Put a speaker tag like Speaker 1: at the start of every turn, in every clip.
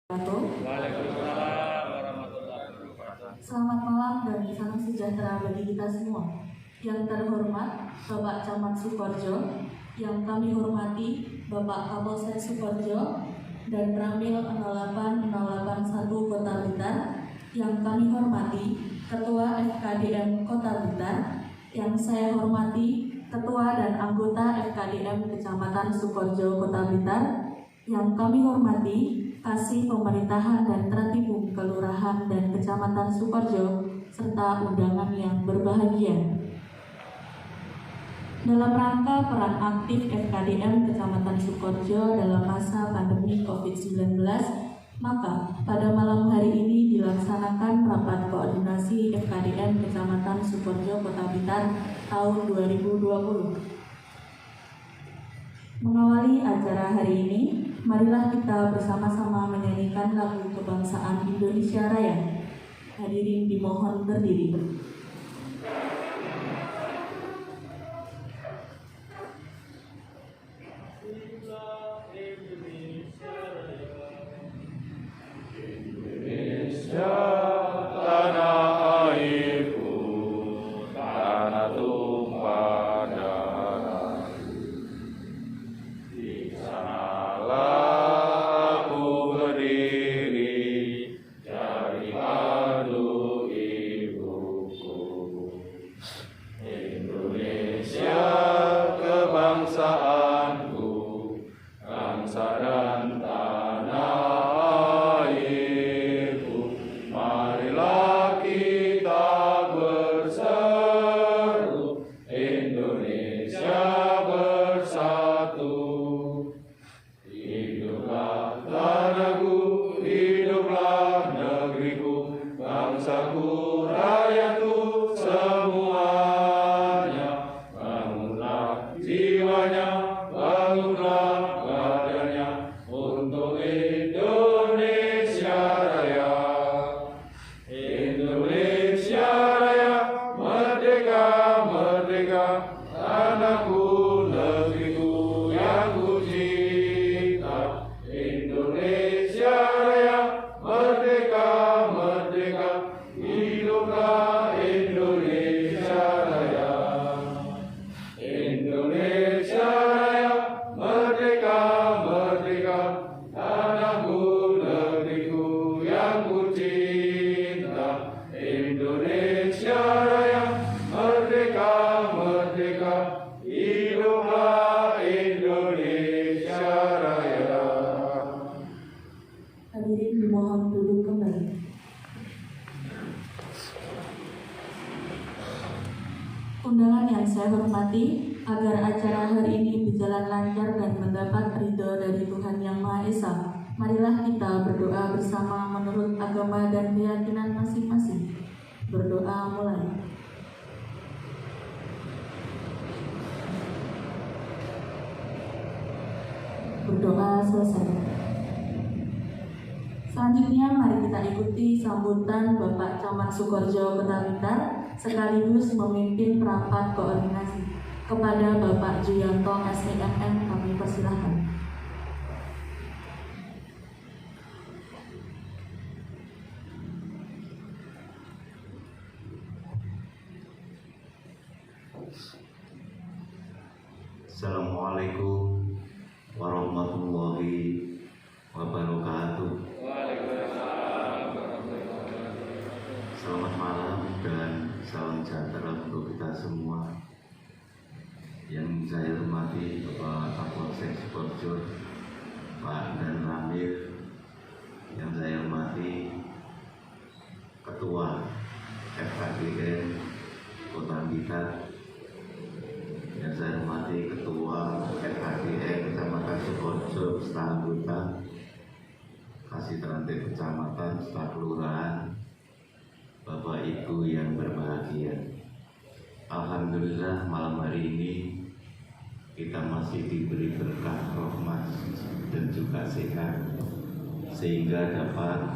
Speaker 1: Waalaikumsalam warahmatullahi wabarakatuh.
Speaker 2: Selamat malam dan salam sejahtera bagi kita semua. Yang terhormat Bapak Camat Sukoharjo, yang kami hormati Bapak Kapolsek Sukoharjo dan Ramil 08081 Kota Blitar, yang kami hormati Ketua FKDM Kota Blitar, yang saya hormati Ketua dan anggota FKDM Kecamatan Sukoharjo Kota Blitar, yang kami hormati Kasih Pemerintahan dan Tertibum Kelurahan dan Kecamatan Sukoharjo, serta undangan yang berbahagia. Dalam rangka peran aktif FKDM Kecamatan Sukoharjo dalam masa pandemi COVID-19, maka pada malam hari ini dilaksanakan rapat koordinasi FKDM Kecamatan Sukoharjo Kota Blitar tahun 2020. Mengawali acara hari ini, marilah kita bersama-sama menyanyikan lagu kebangsaan Indonesia Raya. Hadirin dimohon berdiri.
Speaker 1: Indonesia tanah airku, tanah tumpah darahku. Di sanalah aku berdiri, cari padu ibuku. Indonesia kebangsaanku, bangsa dan tanah airku. Marilah kita berseru, Indonesia bersatu. Hiduplah tanahku, hiduplah negeriku, bangsaku, rakyatku semuanya. Bangunlah jiwanya, bangunlah badannya untuk Indonesia Raya. Indonesia Raya, merdeka, merdeka, tanahku, negeriku yang ku cinta. Indonesia Raya, merdeka, merdeka, hiduplah Indonesia Raya. Indonesia Raya, merdeka, merdeka, tanahku, negeriku yang ku cinta. Indonesia Raya, merdeka, merdeka, hiduplah Indonesia Raya.
Speaker 2: Hadirin dimohon duduk kembali. Undangan yang saya hormati, agar acara hari ini berjalan lancar dan mendapat ridho dari Tuhan Yang Maha Esa, marilah kita berdoa bersama menurut agama dan keyakinan masing-masing. Berdoa mulai. Berdoa selesai. Selanjutnya mari kita ikuti sambutan Bapak Camat Sukoharjo Kota Blitar sekaligus memimpin rapat koordinasi. Kepada Bapak Juyanto SEMM kami persilahkan.
Speaker 3: Assalamualaikum warahmatullahi wabarakatuh.
Speaker 1: Waalaikumsalam warahmatullahi wabarakatuh.
Speaker 3: Selamat malam dan salam sejahtera untuk kita semua. Yang saya hormati Bapak Kapolsek Sukoharjo, Pak dan Ramil. Yang saya hormati Ketua FKDM Kota Blitar. Yang saya hormati Ketua FKDM Kecamatan Sukoharjo beserta anggota, Kasih Tertib Kecamatan serta Kelurahan, Bapak Ibu yang berbahagia. Alhamdulillah malam hari ini kita masih diberi berkah rahmat dan juga sehat, sehingga dapat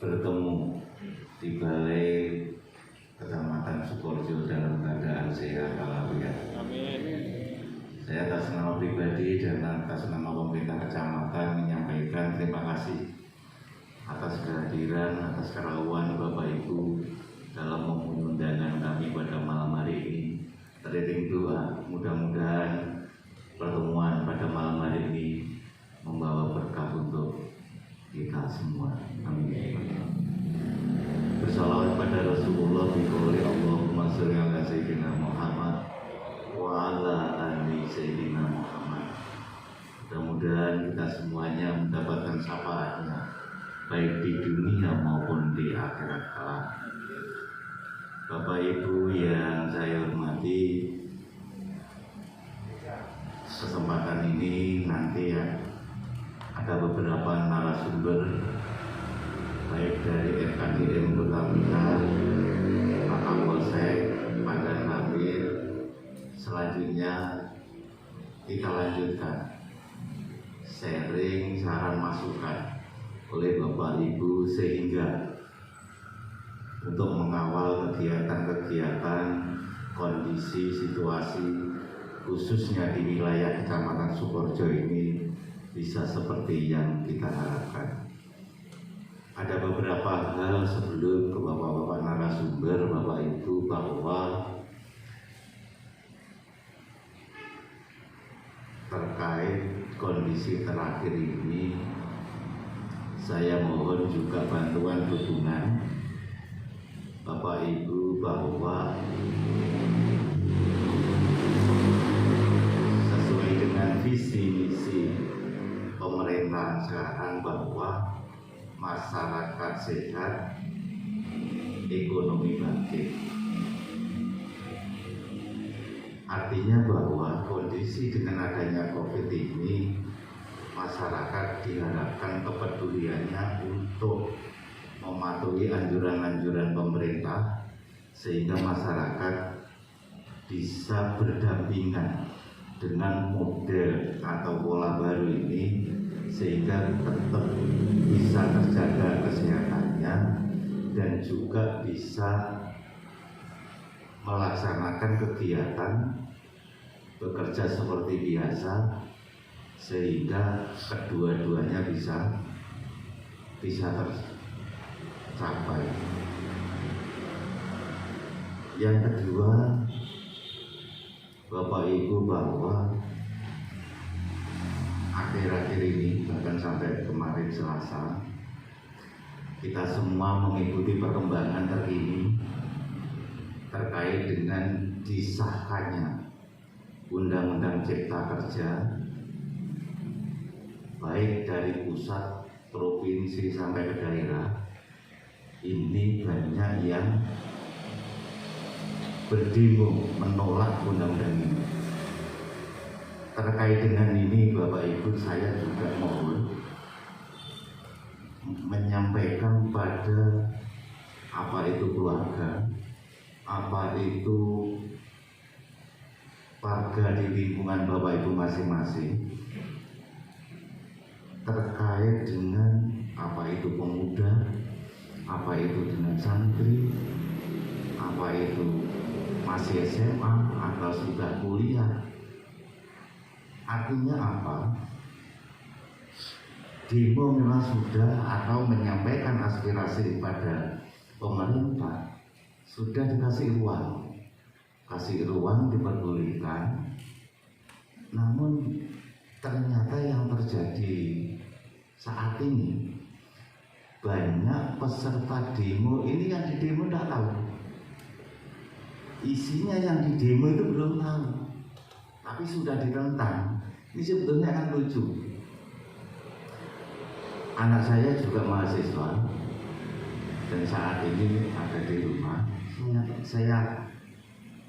Speaker 3: bertemu di Balai Kecamatan Sukoharjo dalam keadaan sehat walafiat.
Speaker 1: Amin.
Speaker 3: Saya atas nama pribadi dan atas nama pemerintah kecamatan menyampaikan kasih atas kehadiran, atas kerawan Bapak Ibu dalam memenuhi undangan kami pada malam hari ini. Teriring doa, mudah-mudahan pertemuan pada malam hari ini membawa berkah untuk kita semua. Amin. Bersalawat pada Rasulullah biqouli Allahumma sholli ala sayyidina Muhammad wa ala ali sayyidina Muhammad. Mudah-mudahan kita semuanya mendapatkan syafaatnya baik di dunia maupun di akhirat kelak. Bapak Ibu yang saya hormati, kesempatan ini nanti ya ada beberapa narasumber baik dari FKDM Pertamina, Pak Kapolsek, Pak Danramil. Selanjutnya kita lanjutkan sharing saran masukan oleh Bapak Ibu sehingga untuk mengawal kegiatan-kegiatan, kondisi, situasi khususnya di wilayah Kecamatan Sukorejo ini bisa seperti yang kita harapkan. Ada beberapa hal sebelum ke Bapak-Bapak narasumber, Bapak Ibu, bahwa terkait kondisi terakhir ini saya mohon juga bantuan dukungan Bapak Ibu bahwa sesuai dengan visi misi pemerintahan sekarang bahwa masyarakat sehat, ekonomi bangkit. Artinya bahwa kondisi dengan adanya COVID ini, masyarakat diharapkan kepeduliannya untuk mematuhi anjuran-anjuran pemerintah sehingga masyarakat bisa berdampingan dengan model atau pola baru ini sehingga tetap bisa terjaga kesehatannya dan juga bisa melaksanakan kegiatan bekerja seperti biasa sehingga kedua-duanya bisa tercapai. Yang kedua, Bapak Ibu, bahwa akhir-akhir ini bahkan sampai kemarin Selasa kita semua mengikuti perkembangan terkini terkait dengan disahkannya Undang-Undang Cipta Kerja baik dari pusat, provinsi sampai ke daerah. Ini banyak yang berdemo menolak undang-undang ini. Terkait dengan ini Bapak Ibu, saya juga mohon menyampaikan pada apa itu keluarga, apa itu warga di lingkungan Bapak Ibu masing-masing terkait dengan apa itu pemuda, apa itu dengan santri, apa itu masih SMA atau sudah kuliah. Artinya apa? Demo memang sudah atau menyampaikan aspirasi pada pemerintah sudah dikasih ruang, diperbolehkan. Namun ternyata yang terjadi saat ini banyak peserta demo ini yang di demo tidak tahu isinya, yang di demo itu belum tahu, tapi sudah ditentang. Ini sebetulnya kan lucu. Anak saya juga mahasiswa dan saat ini ada di rumah. Saya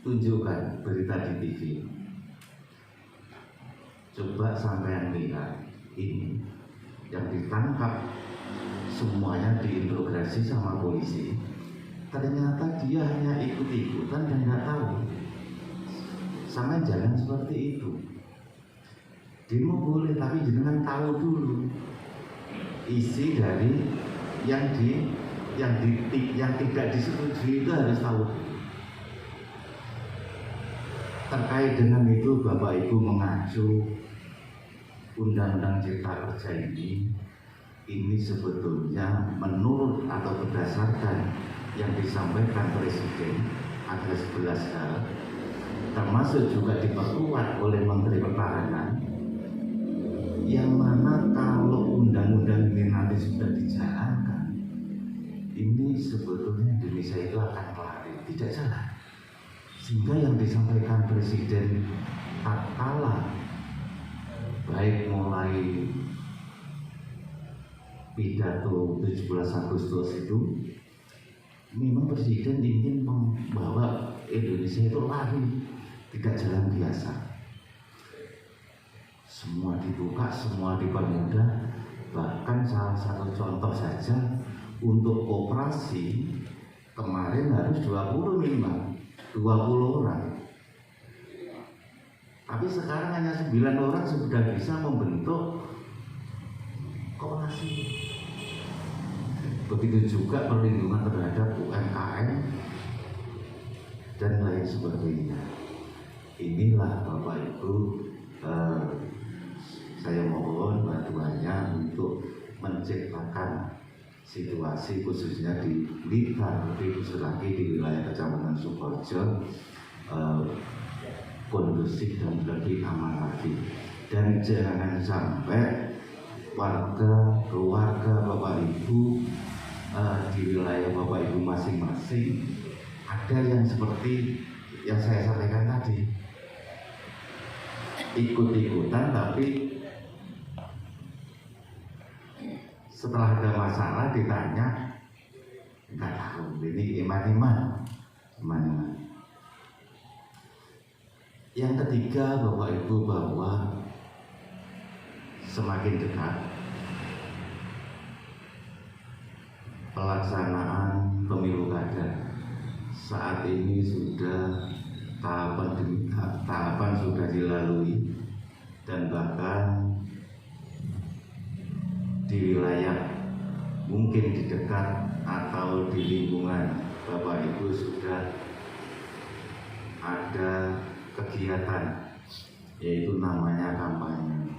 Speaker 3: tunjukkan berita di TV. Coba sampean lihat ini yang ditangkap semuanya diinterogasi sama polisi. Ternyata dia hanya ikut-ikutan dan nggak tahu. Sama jangan seperti itu. Demo boleh, tapi jangan tahu dulu isi dari yang tidak disetujui, itu harus tahu. Terkait dengan itu Bapak Ibu mengacu Undang-Undang Cipta Kerja ini ini sebetulnya menurut atau berdasarkan yang disampaikan Presiden ada 11 hal, termasuk juga diperkuat oleh Menteri Pertahanan, yang mana kalau undang-undang ini nanti sudah dijalankan, ini sebetulnya Indonesia itu akan lari, tidak jalan. Sehingga yang disampaikan Presiden tatkala baik mulai pidato 17 Agustus itu, memang Presiden ingin membawa Indonesia itu lari, tidak jalan biasa. Semua dibuka, semua dipermudah. Bahkan salah satu contoh saja, untuk koperasi kemarin harus 20 minimal, 20 orang. Tapi sekarang hanya 9 orang sudah bisa membentuk koperasi. Begitu juga perlindungan terhadap UMKM dan lain sebagainya. Inilah Bapak Ibu, saya mohon bantuannya untuk menciptakan situasi khususnya di Blitar, lebih khusus lagi di wilayah Kecamatan Sukoharjo, kondusif dan lebih aman lagi. Dan jangan sampai warga, keluarga Bapak Ibu di wilayah Bapak Ibu masing-masing ada yang seperti yang saya sampaikan tadi, ikut-ikutan tapi setelah ada masalah ditanya nggak tahu, ini iman-iman. Yang ketiga Bapak Ibu, bahwa semakin dekat pelaksanaan pemilu kada. Saat ini sudah tahapan sudah dilalui, dan bahkan di wilayah mungkin di dekat atau di lingkungan Bapak Ibu sudah ada kegiatan, yaitu namanya kampanye.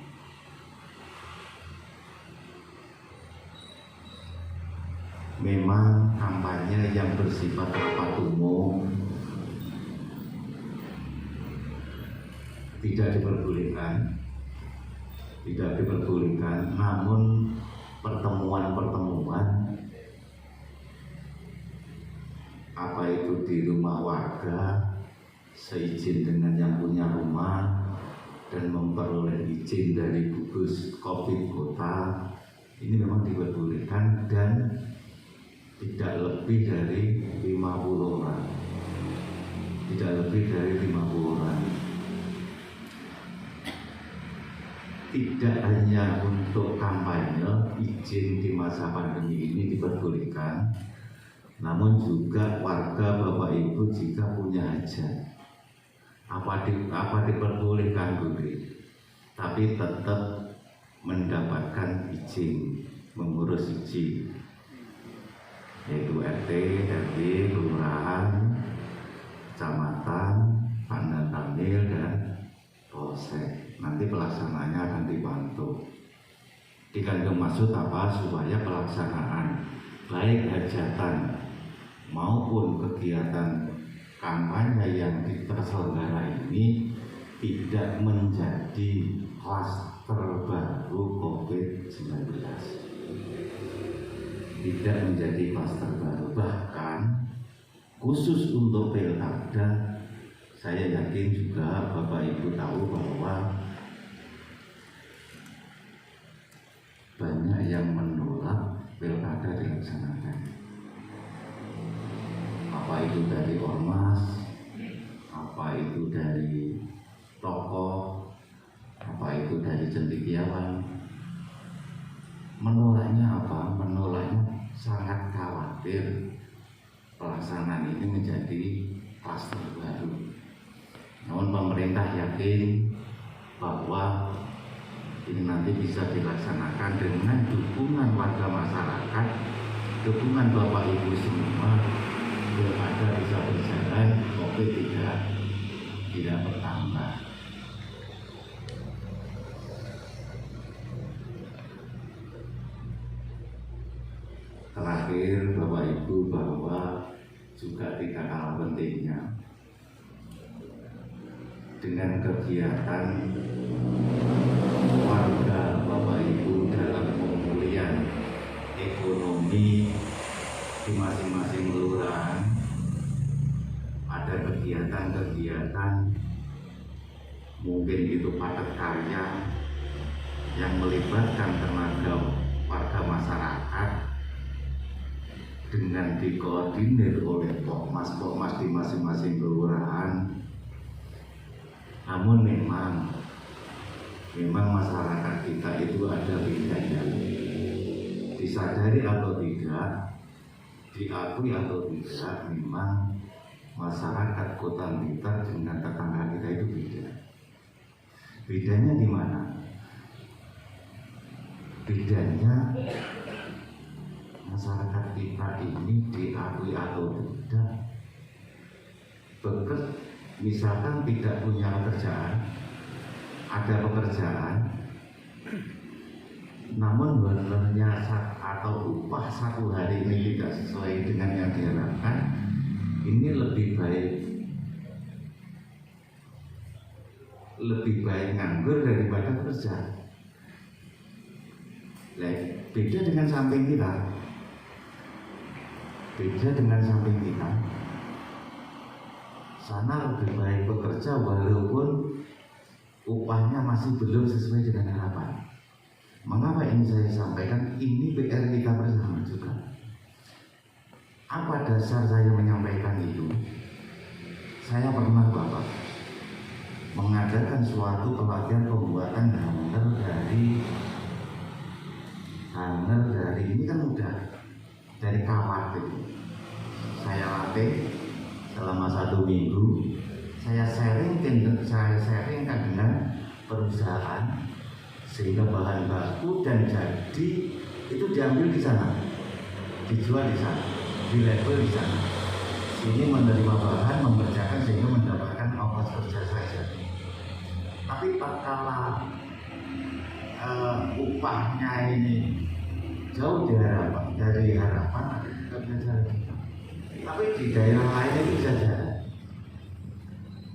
Speaker 3: Memang kampanye yang bersifat rapat umum tidak diperbolehkan, namun pertemuan apa itu di rumah warga seizin dengan yang punya rumah dan memperoleh izin dari gugus Covid kota, ini memang diperbolehkan dan tidak lebih dari 50 orang. Tidak hanya untuk kampanye, izin di masa pandemi ini diperbolehkan, namun juga warga Bapak Ibu jika punya hajat, apa diperbolehkan boleh, tapi tetap mendapatkan izin, mengurus izin, yaitu RT, RW, kelurahan, kecamatan, Pandan Tamil, dan Polsek. Nanti pelaksanaannya akan dibantu. Dikandung maksud apa? Supaya pelaksanaan baik hajatan maupun kegiatan kampanye yang terselenggara ini tidak menjadi klaster baru COVID-19. Tidak menjadi klaster baru. Bahkan khusus untuk pilkada, saya yakin juga Bapak Ibu tahu bahwa banyak yang menolak pilkada dilaksanakan. Apa itu dari ormas, apa itu dari tokoh, apa itu dari cendekiawan. Menolaknya apa? Menolaknya sangat khawatir pelaksanaan ini menjadi klaster baru. Namun pemerintah yakin bahwa ini nanti bisa dilaksanakan dengan dukungan warga masyarakat, dukungan Bapak Ibu semua, pilkada bisa berjalan, COVID tidak bertambah. terakhir Bapak Ibu bahwa juga tidak kalah pentingnya dengan kegiatan warga Bapak Ibu dalam pemulihan ekonomi di masing-masing kelurahan. Ada kegiatan-kegiatan mungkin itu padat karya yang melibatkan tenaga warga masyarakat dengan dikoordinir oleh Pokmas di masing-masing kelurahan. Namun memang masyarakat kita itu ada bedanya, disadari atau tidak, diakui atau tidak, memang masyarakat Kota Blitar dengan tetangga kita itu beda. Bedanya di mana? Bedanya masyarakat kita ini diakui atau tidak, misalkan tidak punya pekerjaan, ada pekerjaan, namun benernya atau upah satu hari ini tidak sesuai dengan yang diharapkan, ini lebih baik nganggur daripada bekerja. Beda dengan samping kita. Sana lebih baik bekerja walaupun upahnya masih belum sesuai dengan harapan. Mengapa ini saya sampaikan? Ini PR kita bersama juga. Apa dasar saya menyampaikan itu? Saya pernah Bapak mengadakan suatu pelatihan pembuatan hanger dari ini kan udah dari kawat itu. Saya latih selama 1 minggu. Saya sharingkan dengan perusahaan sehingga bahan baku dan jadi itu diambil di sana, dijual di sana, di label di sana. Sini menerima bahan, mengerjakan sehingga mendapatkan ongkos kerja saja. Tapi tatkala upahnya ini jauh dari harapan, tapi di daerah lain itu bisa jalan.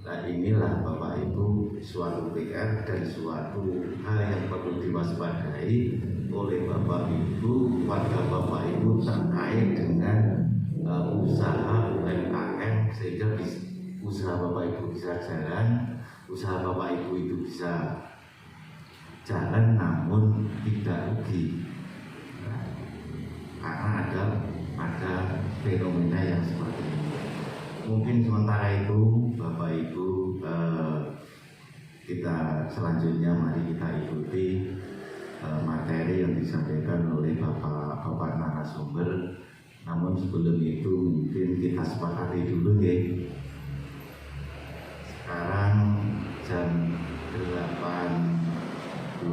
Speaker 3: Nah inilah Bapak Ibu suatu PR dan suatu hal yang perlu diwaspadai oleh Bapak Ibu, warga Bapak Ibu terkait dengan usaha UMKM, sehingga usaha Bapak Ibu bisa jalan, usaha Bapak Ibu itu bisa jalan namun tidak rugi. Karena ada fenomena yang seperti ini. Mungkin sementara itu Bapak Ibu kita selanjutnya mari kita ikuti materi yang disampaikan oleh Bapak narasumber. Namun sebelum itu mungkin kita sepakati dulu ya. Sekarang jam 8.25.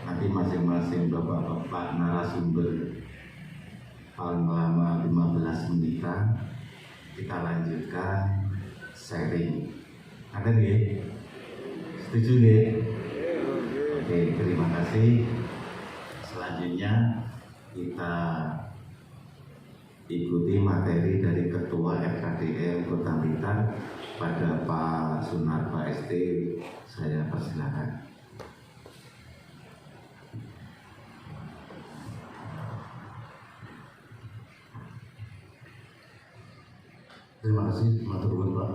Speaker 3: Nanti masing-masing Bapak narasumber paling lama 15 menitan kita lanjutkan sharing. Ada nih? Setuju nih? Oke, terima kasih. Selanjutnya kita ikuti materi dari Ketua FKDM Kota Blitar pada Pak Sunarba ST. Saya persilakan.
Speaker 4: Terima kasih, matur nuwun Pak.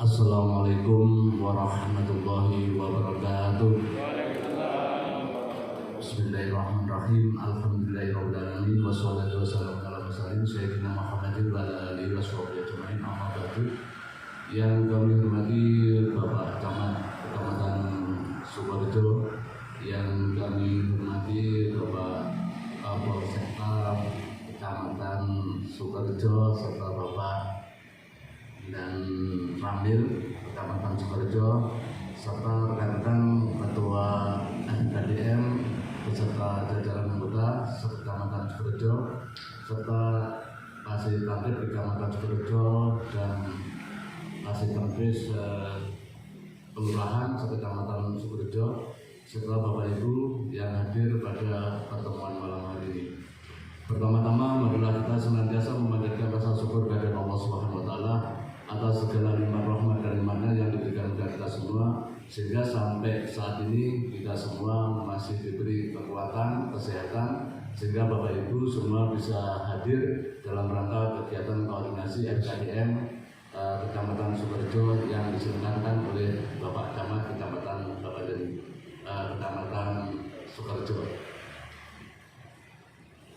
Speaker 4: Assalamualaikum warahmatullahi wabarakatuh. Bismillahirrahmanirrahim. Alhamdulillahirabbil alamin wassalatu wassalamu ala sayyidina Muhammadin wa ala alihi washabihi ajmain. Amma ba'du. Yang kami hormati Bapak Camat Kecamatan Sukorejo, yang kami hormati Bapak Kapolsekta Kecamatan Sukorejo serta Bapak dan Ramil Kecamatan Sukorejo serta rekan-rekan Ketua FKDM beserta jajaran anggota Kecamatan Sukorejo serta Kasih Tabib Kecamatan Sukorejo dan Kasih Tabib Kelurahan Kecamatan Sukorejo serta Bapak Ibu yang hadir pada pertemuan malam hari ini. Pertama-tama marilah kita senantiasa memanjatkan rasa syukur kepada Allah Subhanahu wa taala atas segala limpah rahmat dan nikmat-Nya yang diberikan kepada kita semua, sehingga sampai saat ini kita semua masih diberi kekuatan, kesehatan, sehingga Bapak Ibu semua bisa hadir dalam rangka kegiatan koordinasi FKDM Kecamatan Sukorejo yang diselenggarakan oleh Bapak Camat Kecamatan Kecamatan Sukorejo.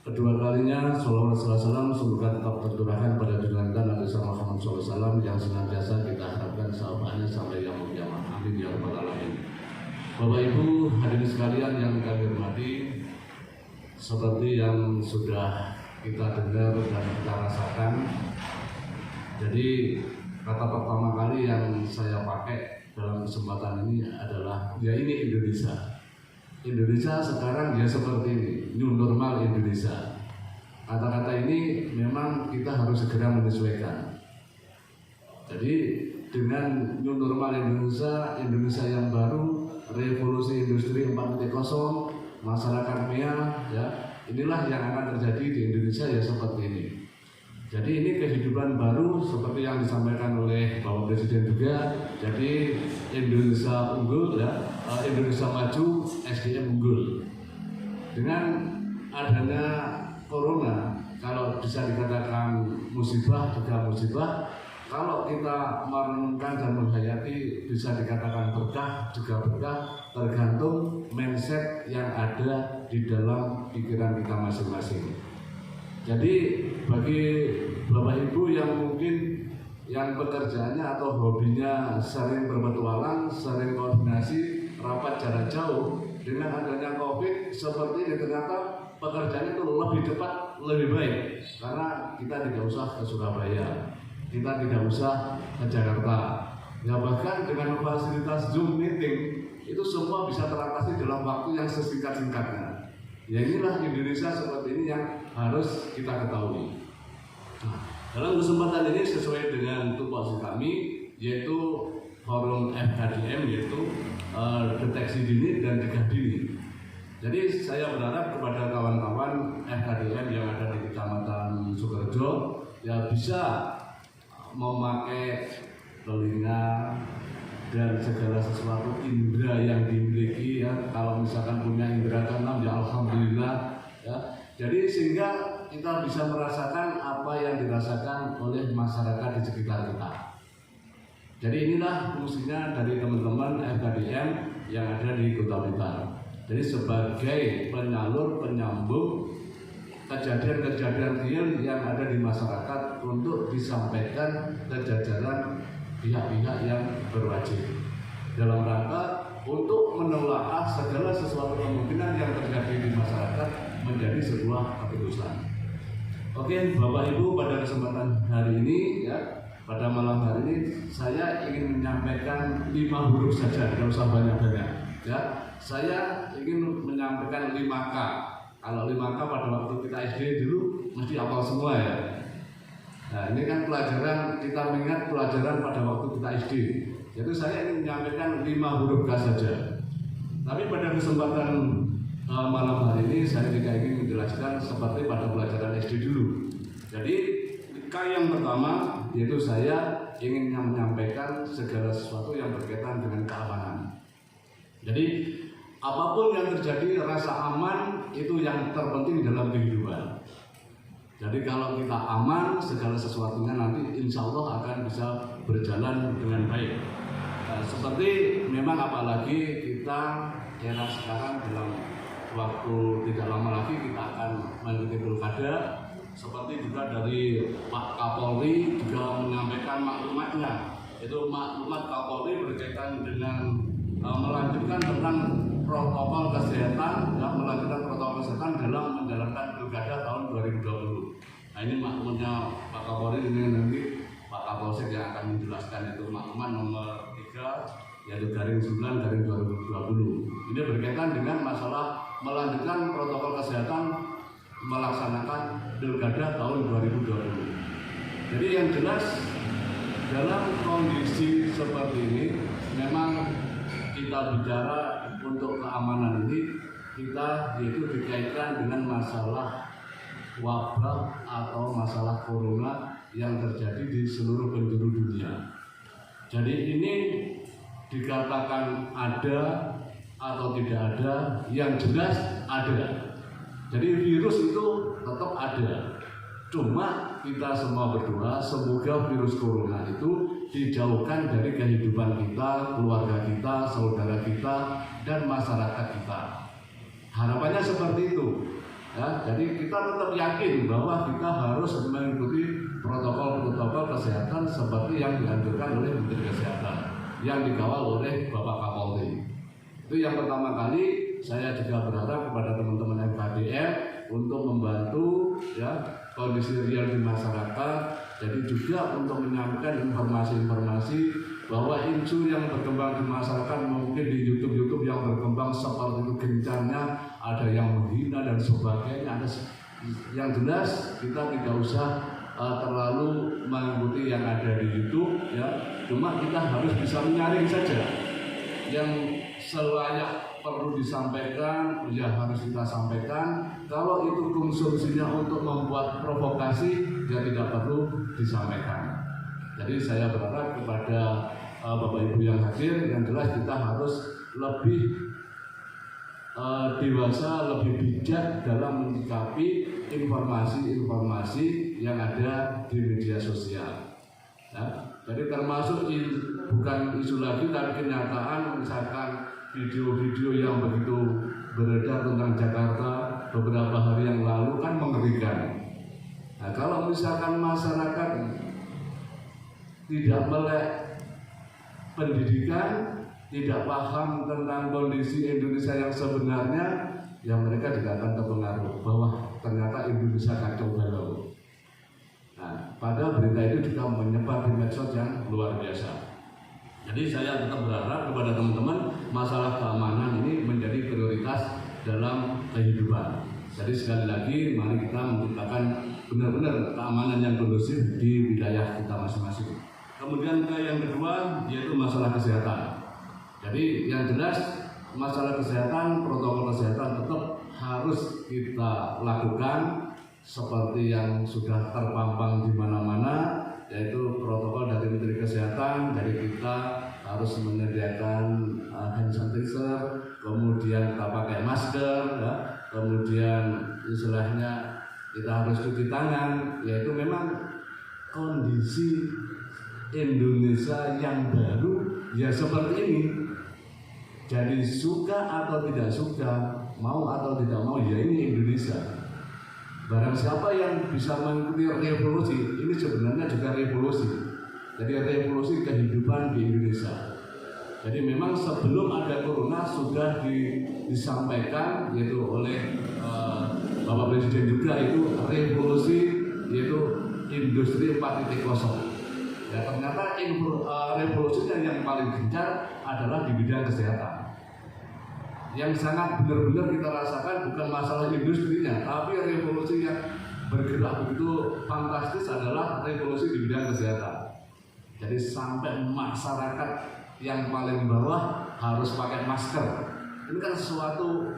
Speaker 4: Kedua kalinya, salawat salam semoga tetap tercurahkan pada junjungan kita Nabi Muhammad SAW yang senantiasa kita harapkan sahabatnya sampai yaumul kiamat. Amin ya rabbal alamin. Bapak Ibu hadirin sekalian yang kami hormati, seperti yang sudah kita dengar dan kita rasakan, jadi kata pertama kali yang saya pakai dalam kesempatan ini adalah ya ini Indonesia. Indonesia sekarang ya seperti ini, new normal Indonesia. Kata-kata ini memang kita harus segera menyesuaikan. Jadi dengan new normal Indonesia, Indonesia yang baru, revolusi industri 4.0, masyarakat mea, ya inilah yang akan terjadi di Indonesia ya seperti ini. Jadi ini kehidupan baru seperti yang disampaikan oleh Bapak Presiden juga. Jadi Indonesia unggul ya, Indonesia maju, SDM unggul. Dengan adanya corona, kalau bisa dikatakan musibah juga musibah. Kalau kita merenungkan dan menghayati bisa dikatakan berkah juga berkah, tergantung mindset yang ada di dalam pikiran kita masing-masing. Jadi bagi Bapak Ibu yang mungkin yang pekerjaannya atau hobinya sering berpetualang, sering koordinasi, rapat jarak jauh, dengan adanya COVID seperti ini ternyata pekerjaan itu lebih cepat, lebih baik, karena kita tidak usah ke Surabaya, kita tidak usah ke Jakarta, ya bahkan dengan fasilitas Zoom meeting itu semua bisa teratasi dalam waktu yang sesingkat-singkatnya. Ya inilah Indonesia seperti ini yang harus kita ketahui. Nah, dalam kesempatan ini sesuai dengan tupoksi kami, yaitu forum FKDM, yaitu deteksi dini dan cegah dini. Jadi saya berharap kepada kawan-kawan FKDM yang ada di Kecamatan Sukorejo ya bisa memakai telinga dan segala sesuatu indera yang dimiliki ya. Kalau misalkan punya indera keenam ya alhamdulillah ya. Jadi sehingga kita bisa merasakan apa yang dirasakan oleh masyarakat di sekitar kita. Jadi inilah fungsinya dari teman-teman FKDM yang ada di Kota Blitar. Jadi sebagai penyalur, penyambung kejadian-kejadian real yang ada di masyarakat untuk disampaikan ke jajaran pihak-pihak yang berwajib dalam rangka untuk menelaah segala sesuatu kemungkinan yang terjadi di masyarakat menjadi sebuah keputusan. Oke, Bapak Ibu, pada kesempatan hari ini ya, pada malam hari ini saya ingin menyampaikan 5 huruf saja, tidak usah banyak-banyak ya. Saya ingin menyampaikan 5K. Kalau 5K pada waktu kita SD dulu mesti hafal semua ya. Nah ini kan pelajaran, kita mengingat pelajaran pada waktu kita SD. Jadi saya ingin menyampaikan 5 huruf K saja. Tapi pada kesempatan malam hari ini saya tidak ingin menjelaskan seperti pada pelajaran SD dulu. Jadi K yang pertama yaitu saya ingin menyampaikan segala sesuatu yang berkaitan dengan keamanan. Jadi apapun yang terjadi, rasa aman itu yang terpenting dalam kehidupan. Jadi kalau kita aman, segala sesuatunya nanti insya Allah akan bisa berjalan dengan baik. Nah, seperti memang apalagi kita era sekarang dalam waktu tidak lama lagi kita akan mengikuti pilkada. Seperti juga dari Pak Kapolri juga menyampaikan maklumatnya. Itu maklumat Kapolri berkaitan dengan melanjutkan tentang protokol kesehatan, ya, melanjutkan protokol kesehatan dalam menjalankan pilkada tahun 2020. Nah ini maklumatnya Pak Kapolri, ini nanti Pak Kapolsek yang akan menjelaskan itu maklumat nomor 3 yaitu garing 9/2020. Ini berkaitan dengan masalah melanjutkan protokol kesehatan melaksanakan pilkada tahun 2020. Jadi yang jelas dalam kondisi seperti ini memang kita bicara untuk keamanan ini kita yaitu dikaitkan dengan masalah wabah atau masalah corona yang terjadi di seluruh penjuru dunia. Jadi ini dikatakan ada atau tidak ada, yang jelas ada. Jadi virus itu tetap ada. Cuma kita semua berdoa semoga virus corona itu dijauhkan dari kehidupan kita, keluarga kita, saudara kita, dan masyarakat kita. Harapannya seperti itu. Ya, jadi kita tetap yakin bahwa kita harus mengikuti protokol-protokol kesehatan seperti yang dianjurkan oleh Menteri Kesehatan, yang dikawal oleh Bapak Kapolri. Itu yang pertama kali. Saya juga berharap kepada teman-teman FKDM untuk membantu ya kondisi real di masyarakat. Jadi juga untuk menyampaikan informasi-informasi bahwa isu yang berkembang di masyarakat, mungkin di YouTube yang berkembang seperti itu gencarnya, ada yang menghina dan sebagainya. Yang jelas kita tidak usah terlalu mengikuti yang ada di YouTube ya. Cuma kita harus bisa menyaring saja yang selayak perlu disampaikan, ya harus kita sampaikan. Kalau itu konsumsinya untuk membuat provokasi, ya tidak perlu disampaikan. Jadi saya berharap kepada Bapak Ibu yang hadir, yang jelas kita harus lebih dewasa, lebih bijak dalam menyikapi informasi-informasi yang ada di media sosial. Ya, jadi termasuk bukan isu lagi, tapi kenyataan, misalkan video-video yang begitu beredar tentang Jakarta beberapa hari yang lalu kan mengerikan. Nah, kalau misalkan masyarakat tidak melek pendidikan, tidak paham tentang kondisi Indonesia yang sebenarnya, ya mereka juga akan terpengaruh bahwa ternyata Indonesia kacau balau. Nah, padahal berita itu juga menyebar di medsos yang luar biasa. Jadi saya tetap berharap kepada teman-teman masalah keamanan ini menjadi prioritas dalam kehidupan. Jadi sekali lagi mari kita menciptakan benar-benar keamanan yang kondusif di wilayah kita masing-masing. Kemudian yang kedua yaitu masalah kesehatan. Jadi yang jelas masalah kesehatan, protokol kesehatan tetap harus kita lakukan seperti yang sudah terpampang di mana-mana, yaitu protokol dari Menteri Kesehatan. Dari kita harus menyediakan hand sanitizer, kemudian kita pakai masker, ya, kemudian istilahnya kita harus cuci tangan. Yaitu memang kondisi Indonesia yang baru ya seperti ini. Jadi suka atau tidak suka, mau atau tidak mau, ya ini Indonesia. Barang siapa yang bisa mengikuti revolusi, ini sebenarnya juga revolusi. Jadi revolusi kehidupan di Indonesia. Jadi memang sebelum ada corona sudah disampaikan yaitu oleh Bapak Presiden juga, itu revolusi yaitu industri 4.0. Ya, ternyata revolusinya yang paling gencar adalah di bidang kesehatan. Yang sangat benar-benar kita rasakan bukan masalah industrinya, tapi revolusi yang bergerak begitu fantastis adalah revolusi di bidang kesehatan. Jadi sampai masyarakat yang paling bawah harus pakai masker. Ini kan suatu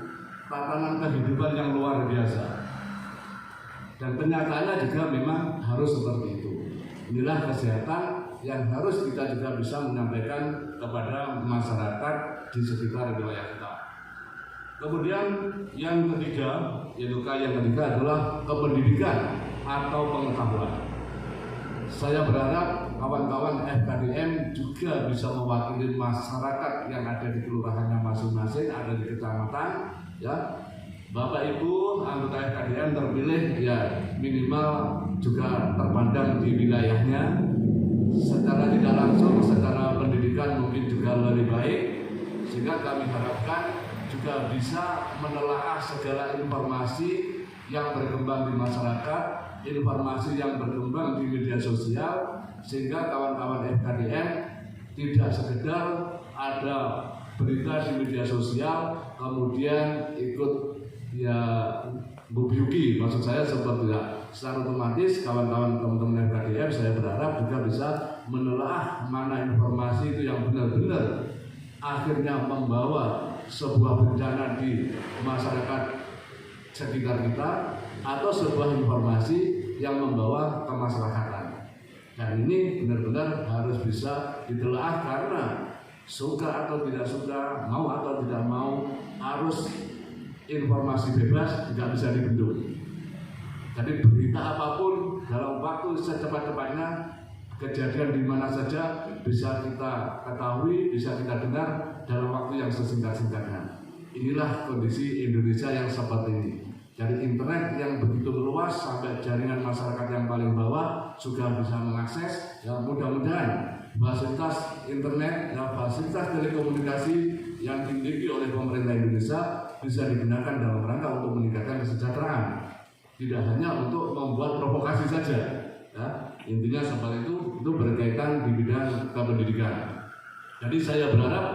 Speaker 4: tatanan kehidupan yang luar biasa. Dan kenyataannya juga memang harus seperti itu. Inilah kesehatan yang harus kita juga bisa menyampaikan kepada masyarakat di sekitar wilayah kita. Kemudian yang ketiga, yaitu yang ketiga adalah kependidikan atau pengetahuan. Saya berharap kawan-kawan FKDM juga bisa mewakili masyarakat yang ada di kelurahannya masing-masing, ada di kecamatan, ya. Bapak Ibu anggota FKDM terpilih ya minimal juga terpandang di wilayahnya, secara tidak langsung, secara pendidikan mungkin juga lebih baik, sehingga kami harapkan juga bisa menelaah segala informasi yang berkembang di masyarakat, informasi yang berkembang di media sosial, sehingga kawan-kawan FKDM tidak sekedar ada berita di media sosial kemudian ikut ya bubiuki, maksud saya seperti itu. Secara otomatis kawan-kawan teman-teman FKDM saya berharap juga bisa menelaah mana informasi itu yang benar-benar akhirnya membawa sebuah bencana di masyarakat sekitar kita atau sebuah informasi yang membawa kemaslahatan. Dan ini benar-benar harus bisa ditelaah, karena suka atau tidak suka, mau atau tidak mau, harus informasi bebas, tidak bisa dibendung. Jadi berita apapun dalam waktu secepat-cepatnya, kejadian di mana saja bisa kita ketahui, bisa kita dengar dalam waktu yang sesingkat-singkatnya. Inilah kondisi Indonesia yang seperti ini. Dari internet yang begitu luas sampai jaringan masyarakat yang paling bawah juga bisa mengakses. Ya, mudah-mudahan fasilitas internet, ya, fasilitas telekomunikasi yang dimiliki oleh pemerintah Indonesia bisa digunakan dalam rangka untuk meningkatkan kesejahteraan. Tidak hanya untuk membuat provokasi saja. Ya, intinya seperti itu berkaitan di bidang kependidikan. Jadi saya berharap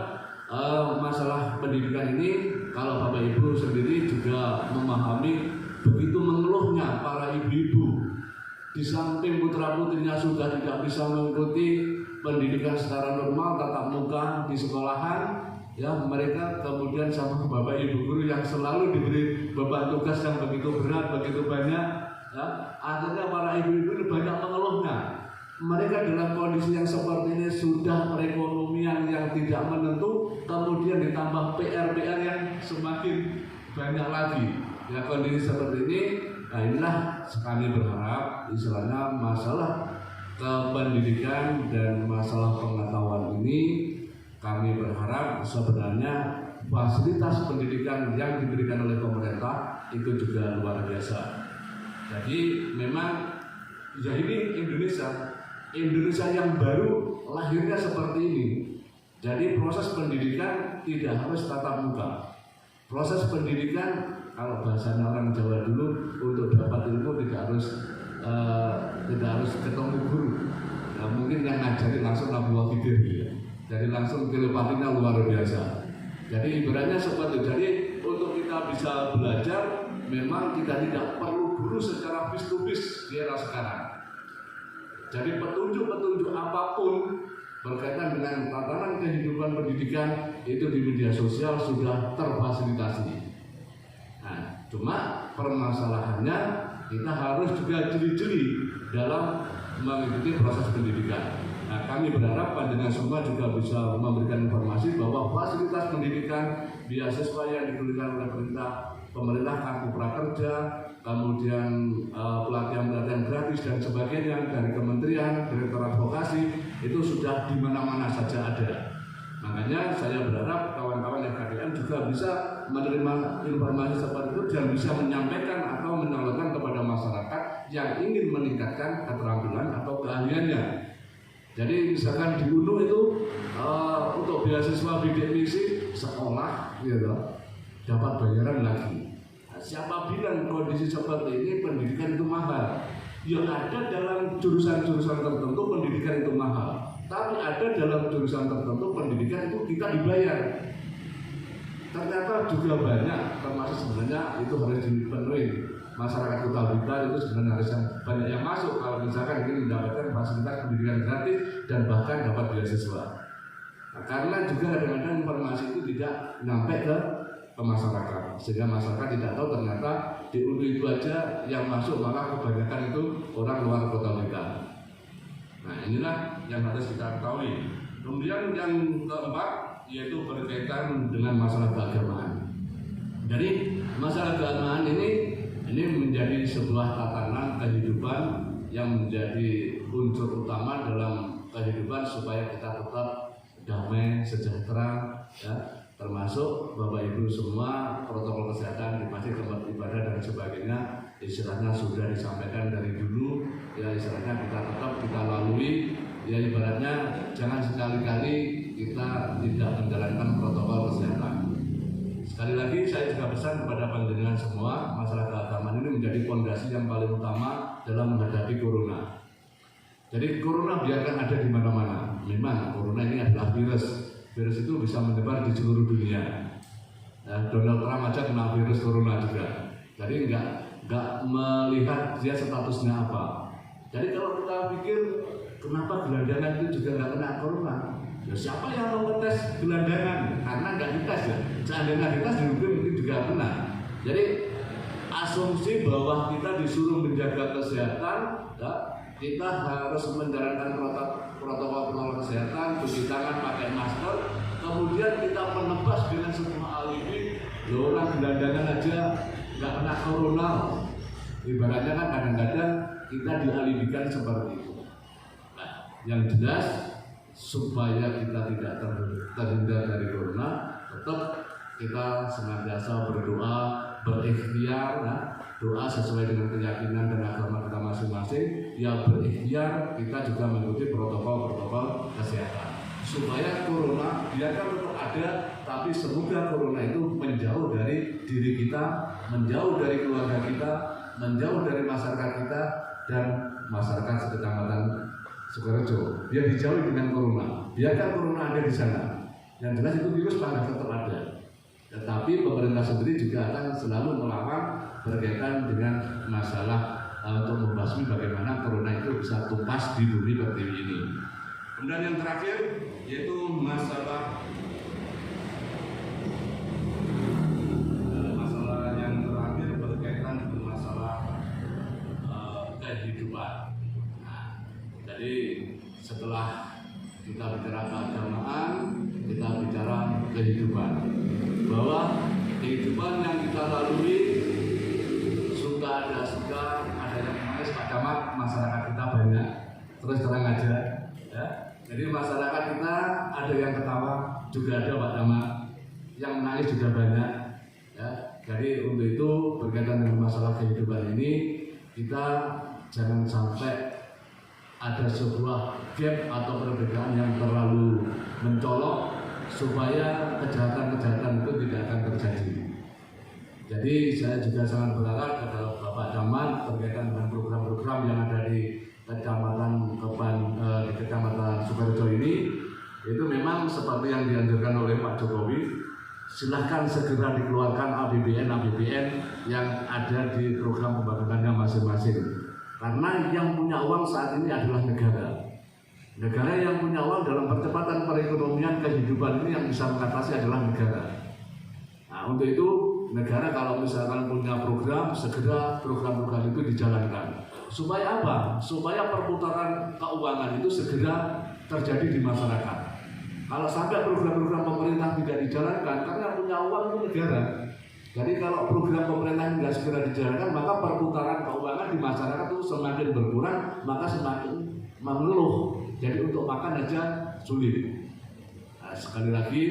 Speaker 4: masalah pendidikan ini, kalau Bapak Ibu sendiri juga memahami begitu mengeluhnya para ibu-ibu, di samping putra-putrinya sudah tidak bisa mengikuti pendidikan secara normal tatap muka di sekolahan, ya, mereka kemudian sama Bapak Ibu guru yang selalu diberi beban tugas yang begitu berat, begitu banyak, ya, akhirnya para ibu-ibu ini banyak mengeluhnya. Mereka dalam kondisi yang seperti ini sudah perekonomian yang tidak menentu, kemudian ditambah PR yang semakin banyak lagi. Ya, kondisi seperti ini, nah inilah kami berharap istilahnya masalah kependidikan dan masalah pengetahuan ini, kami berharap sebenarnya fasilitas pendidikan yang diberikan oleh pemerintah itu juga luar biasa. Jadi memang ya ini Indonesia yang baru lahirnya seperti ini. Jadi proses pendidikan tidak harus tatap muka. Proses pendidikan, kalau bahasanya orang Jawa dulu, untuk dapat ilmu tidak harus ketemu guru. Nah, mungkin yang ngajari langsung Nabi Wafidir, ya. Jadi langsung telepatinya luar biasa. Jadi ibaratnya seperti itu. Jadi untuk kita bisa belajar, memang kita tidak perlu guru secara face to face di era sekarang. Jadi petunjuk-petunjuk apapun berkaitan dengan tatanan kehidupan pendidikan itu di media sosial sudah terfasilitasi. Nah, cuma permasalahannya kita harus juga jeli-jeli dalam mengikuti proses pendidikan. Nah, kami berharap panjenengan semua juga bisa memberikan informasi bahwa fasilitas pendidikan, beasiswa yang diberikan oleh pemerintah, kartu prakerja, kemudian pelatihan-pelatihan gratis dan sebagainya dari kementerian, direktorat vokasi, itu sudah di mana-mana saja ada. Makanya saya berharap kawan-kawan FKDN juga bisa menerima informasi seperti itu dan bisa menyampaikan atau menyalurkan kepada masyarakat yang ingin meningkatkan keterampilan atau keahliannya. Jadi misalkan di UNU itu untuk beasiswa bidik misi sekolah, gitu, dapat bayaran lagi. Nah, siapa bilang kondisi seperti ini pendidikan itu mahal? Ya ada dalam jurusan-jurusan tertentu pendidikan itu mahal, tapi ada dalam jurusan tertentu pendidikan itu kita dibayar. Ternyata juga banyak, termasuk sebenarnya itu harus dipenuhi. Masyarakat Kota Blitar itu sebenarnya harus banyak yang masuk kalau misalkan ingin mendapatkan fasilitas pendidikan gratis dan bahkan dapat beasiswa. Nah, karena juga kadang-kadang informasi itu tidak sampai ke masyarakat, sehingga masyarakat tidak tahu ternyata di UNU itu aja yang masuk malah kebanyakan itu orang luar Kota Blitar. Nah, inilah yang harus kita ketahui. Kemudian yang keempat yaitu berkaitan dengan masalah keagamaan. Jadi masalah keagamaan ini menjadi sebuah tatanan kehidupan yang menjadi unsur utama dalam kehidupan supaya kita tetap damai, sejahtera, ya, termasuk Bapak Ibu semua protokol kesehatan di masjid, tempat ibadah dan sebagainya, istilahnya sudah disampaikan dari dulu, ya istilahnya kita lalui, ya ibaratnya jangan sekali-kali kita tidak menjalankan protokol kesehatan. Sekali lagi saya juga pesan kepada panjenengan semua, masalah keagamaan ini menjadi fondasi yang paling utama dalam menghadapi corona. Jadi corona biarkan ada di mana-mana. Memang corona ini adalah virus. Virus itu bisa menyebar di seluruh dunia. Donald Trump aja kena virus corona juga. Jadi nggak melihat dia statusnya apa. Jadi kalau kita pikir kenapa gelandangan itu juga nggak kena corona? Ya siapa yang mau ngetes gelandangan? Karena nggak dites ya. Seandainya dites mungkin juga kena. Jadi asumsi bahwa kita disuruh menjaga kesehatan, ya, kita harus menjalankan protokol kesehatan, cuci tangan, pakai masker, kemudian kita menebas dengan semua alibi, orang gelandangan aja nggak kena corona. Ibaratnya kan kadang-kadang kita dialibikan seperti itu. Nah, yang jelas supaya kita tidak terhindar dari corona, tetap kita senantiasa berdoa, berikhtiar, nah, doa sesuai dengan keyakinan dan agama kita masing-masing. Ya berikhtiar, kita juga mengikuti protokol kesehatan supaya corona biarkan tetap ada, tapi semoga corona itu menjauh dari diri kita, menjauh dari keluarga kita, menjauh dari masyarakat kita dan masyarakat sekecamatan Sukorejo. Biar dijauhi dengan corona, biarkan corona ada di sana. Yang jelas itu virus pasti tetap ada. Tetapi pemerintah sendiri juga akan selalu melawan berkaitan dengan masalah untuk membasmi bagaimana corona itu bisa tuntas di bumi pertiwi ini. Kemudian yang terakhir yaitu masalah yang terakhir berkaitan dengan masalah kehidupan. Nah, jadi setelah kita bicara keagamaan, kita bicara kehidupan. Bahwa kehidupan yang kita lalui suka ada yang menangis, Pak Camat, masyarakat kita banyak. Terus terang aja, ya. Jadi masyarakat kita ada yang ketawa, juga ada Pak Camat. Yang menangis juga banyak, ya. Jadi untuk itu berkaitan dengan masalah kehidupan ini, kita jangan sampai ada sebuah gap atau perbedaan yang terlalu mencolok supaya kejahatan-kejahatan itu tidak akan terjadi. Jadi saya juga sangat berharap kepada Bapak Camat berkaitan dengan program-program yang ada di Kecamatan Sukorejo ini, itu memang seperti yang dianjurkan oleh Pak Jokowi, silahkan segera dikeluarkan APBN yang ada di program pembangunannya masing-masing. Karena yang punya uang saat ini adalah negara. Negara yang punya uang dalam percepatan perekonomian kehidupan ini yang bisa mengatasi adalah negara. Nah, untuk itu negara kalau misalkan punya program, segera program-program itu dijalankan. Supaya apa? Supaya perputaran keuangan itu segera terjadi di masyarakat. Kalau sampai program-program pemerintah tidak dijalankan, karena punya uang itu negara. Jadi kalau program pemerintah tidak segera dijalankan, maka perputaran keuangan di masyarakat itu semakin berkurang, maka semakin mengeluh. Jadi untuk makan aja sulit. Nah, sekali lagi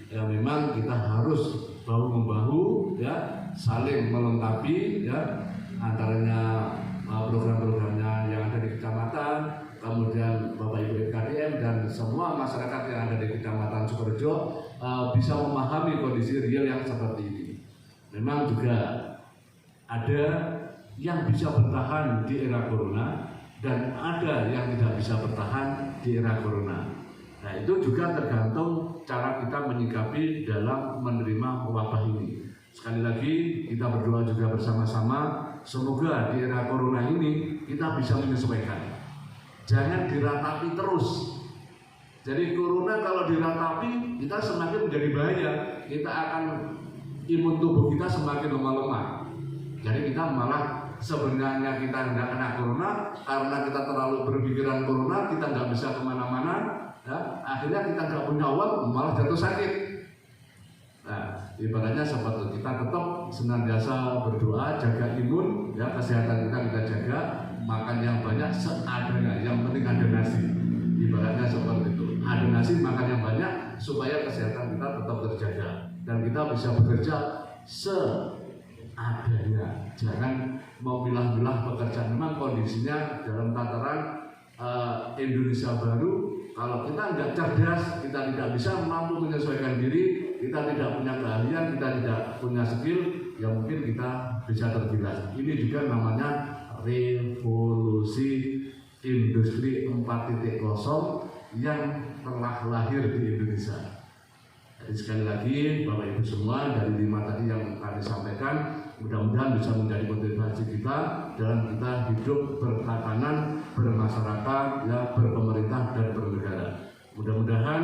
Speaker 4: ya memang kita harus bahu membahu, ya, saling melengkapi, ya, antaranya program-programnya yang ada di kecamatan, kemudian Bapak Ibu KDM dan semua masyarakat yang ada di Kecamatan Sukorejo bisa memahami kondisi real yang seperti ini. Memang juga ada yang bisa bertahan di era corona dan ada yang tidak bisa bertahan di era corona. Nah, itu juga tergantung cara kita menyikapi dalam menerima wabah ini. Sekali lagi kita berdoa juga bersama-sama, semoga di era corona ini kita bisa menyesuaikan. Jangan diratapi terus. Jadi corona kalau diratapi, kita semakin menjadi bahaya. Kita akan imun tubuh kita semakin lemah-lemah. Jadi kita malah sebenarnya kita tidak kena corona karena kita terlalu berpikiran corona, kita nggak bisa kemana-mana, ya, akhirnya kita nggak punya uang, malah jatuh sakit. Nah, ibaratnya seperti kita tetap senantiasa berdoa, jaga imun, ya, kesehatan kita jaga, makan yang banyak seadanya, yang penting ada nasi. Ibaratnya seperti itu, ada nasi, makan yang banyak supaya kesehatan kita tetap terjaga dan kita bisa bekerja seadanya. Jangan mau milah-milah pekerjaan. Memang kondisinya dalam tataran Indonesia baru, kalau kita nggak cerdas, kita tidak bisa mampu menyesuaikan diri, kita tidak punya keahlian, kita tidak punya skill, ya mungkin kita bisa tergilas. Ini juga namanya revolusi industri 4.0 yang telah lahir di Indonesia. Jadi sekali lagi Bapak Ibu semua, dari 5 tadi yang kami sampaikan, mudah-mudahan bisa menjadi motivasi kita dalam kita hidup bertatanan, bermasyarakat, ya, berpemerintah dan bernegara. Mudah-mudahan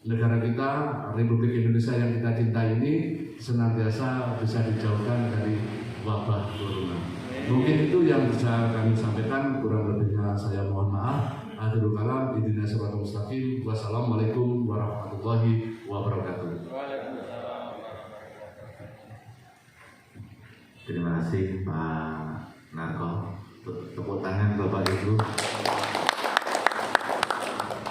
Speaker 4: negara kita, Republik Indonesia yang kita cintai ini senantiasa bisa dijauhkan dari wabah Mungkin itu yang bisa kami sampaikan, kurang lebihnya saya mohon maaf. Akhirul kalam, ihdinas siratal mustaqim. Wassalamualaikum warahmatullahi wabarakatuh.
Speaker 3: Terima kasih Pak Narko. Tepuk tangan Bapak Ibu.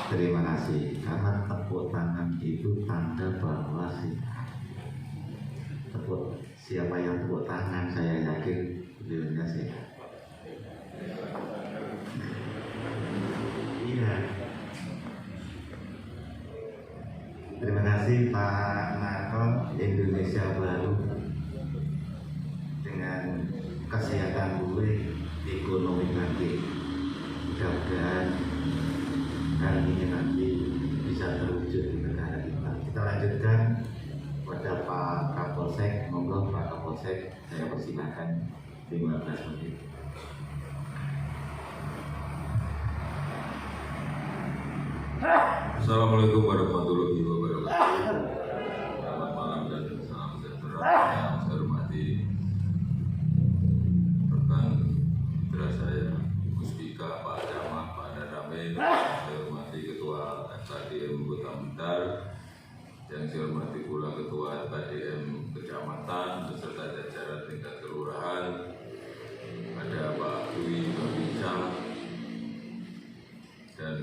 Speaker 3: Terima kasih, karena tepuk tangan itu tanda bahwa siapa yang tepuk tangan saya yakin beliaunya sehat. Iya. Terima kasih Pak Narko. Indonesia baru dengan kesehatan pulih, ekonomi bangkit. Mudah-mudahan hal ini nanti bisa terwujud di negara kita. Kita lanjutkan pada Pak Kapolsek. Monggo Pak Kapolsek, saya persilakan 15 menit.
Speaker 5: Assalamualaikum warahmatullahi wabarakatuh. Selamat malam dan salam sejahtera yang saya hormati rekan mitra saya, Ibu Spika, Pak Camat, Pak Danramil, saya hormati Ketua FKDM Kota Blitar, yang saya hormati pula Ketua FKDM Kecamatan beserta jajaran tingkat kelurahan, ada Pak Dwi, Pak Bincang, dan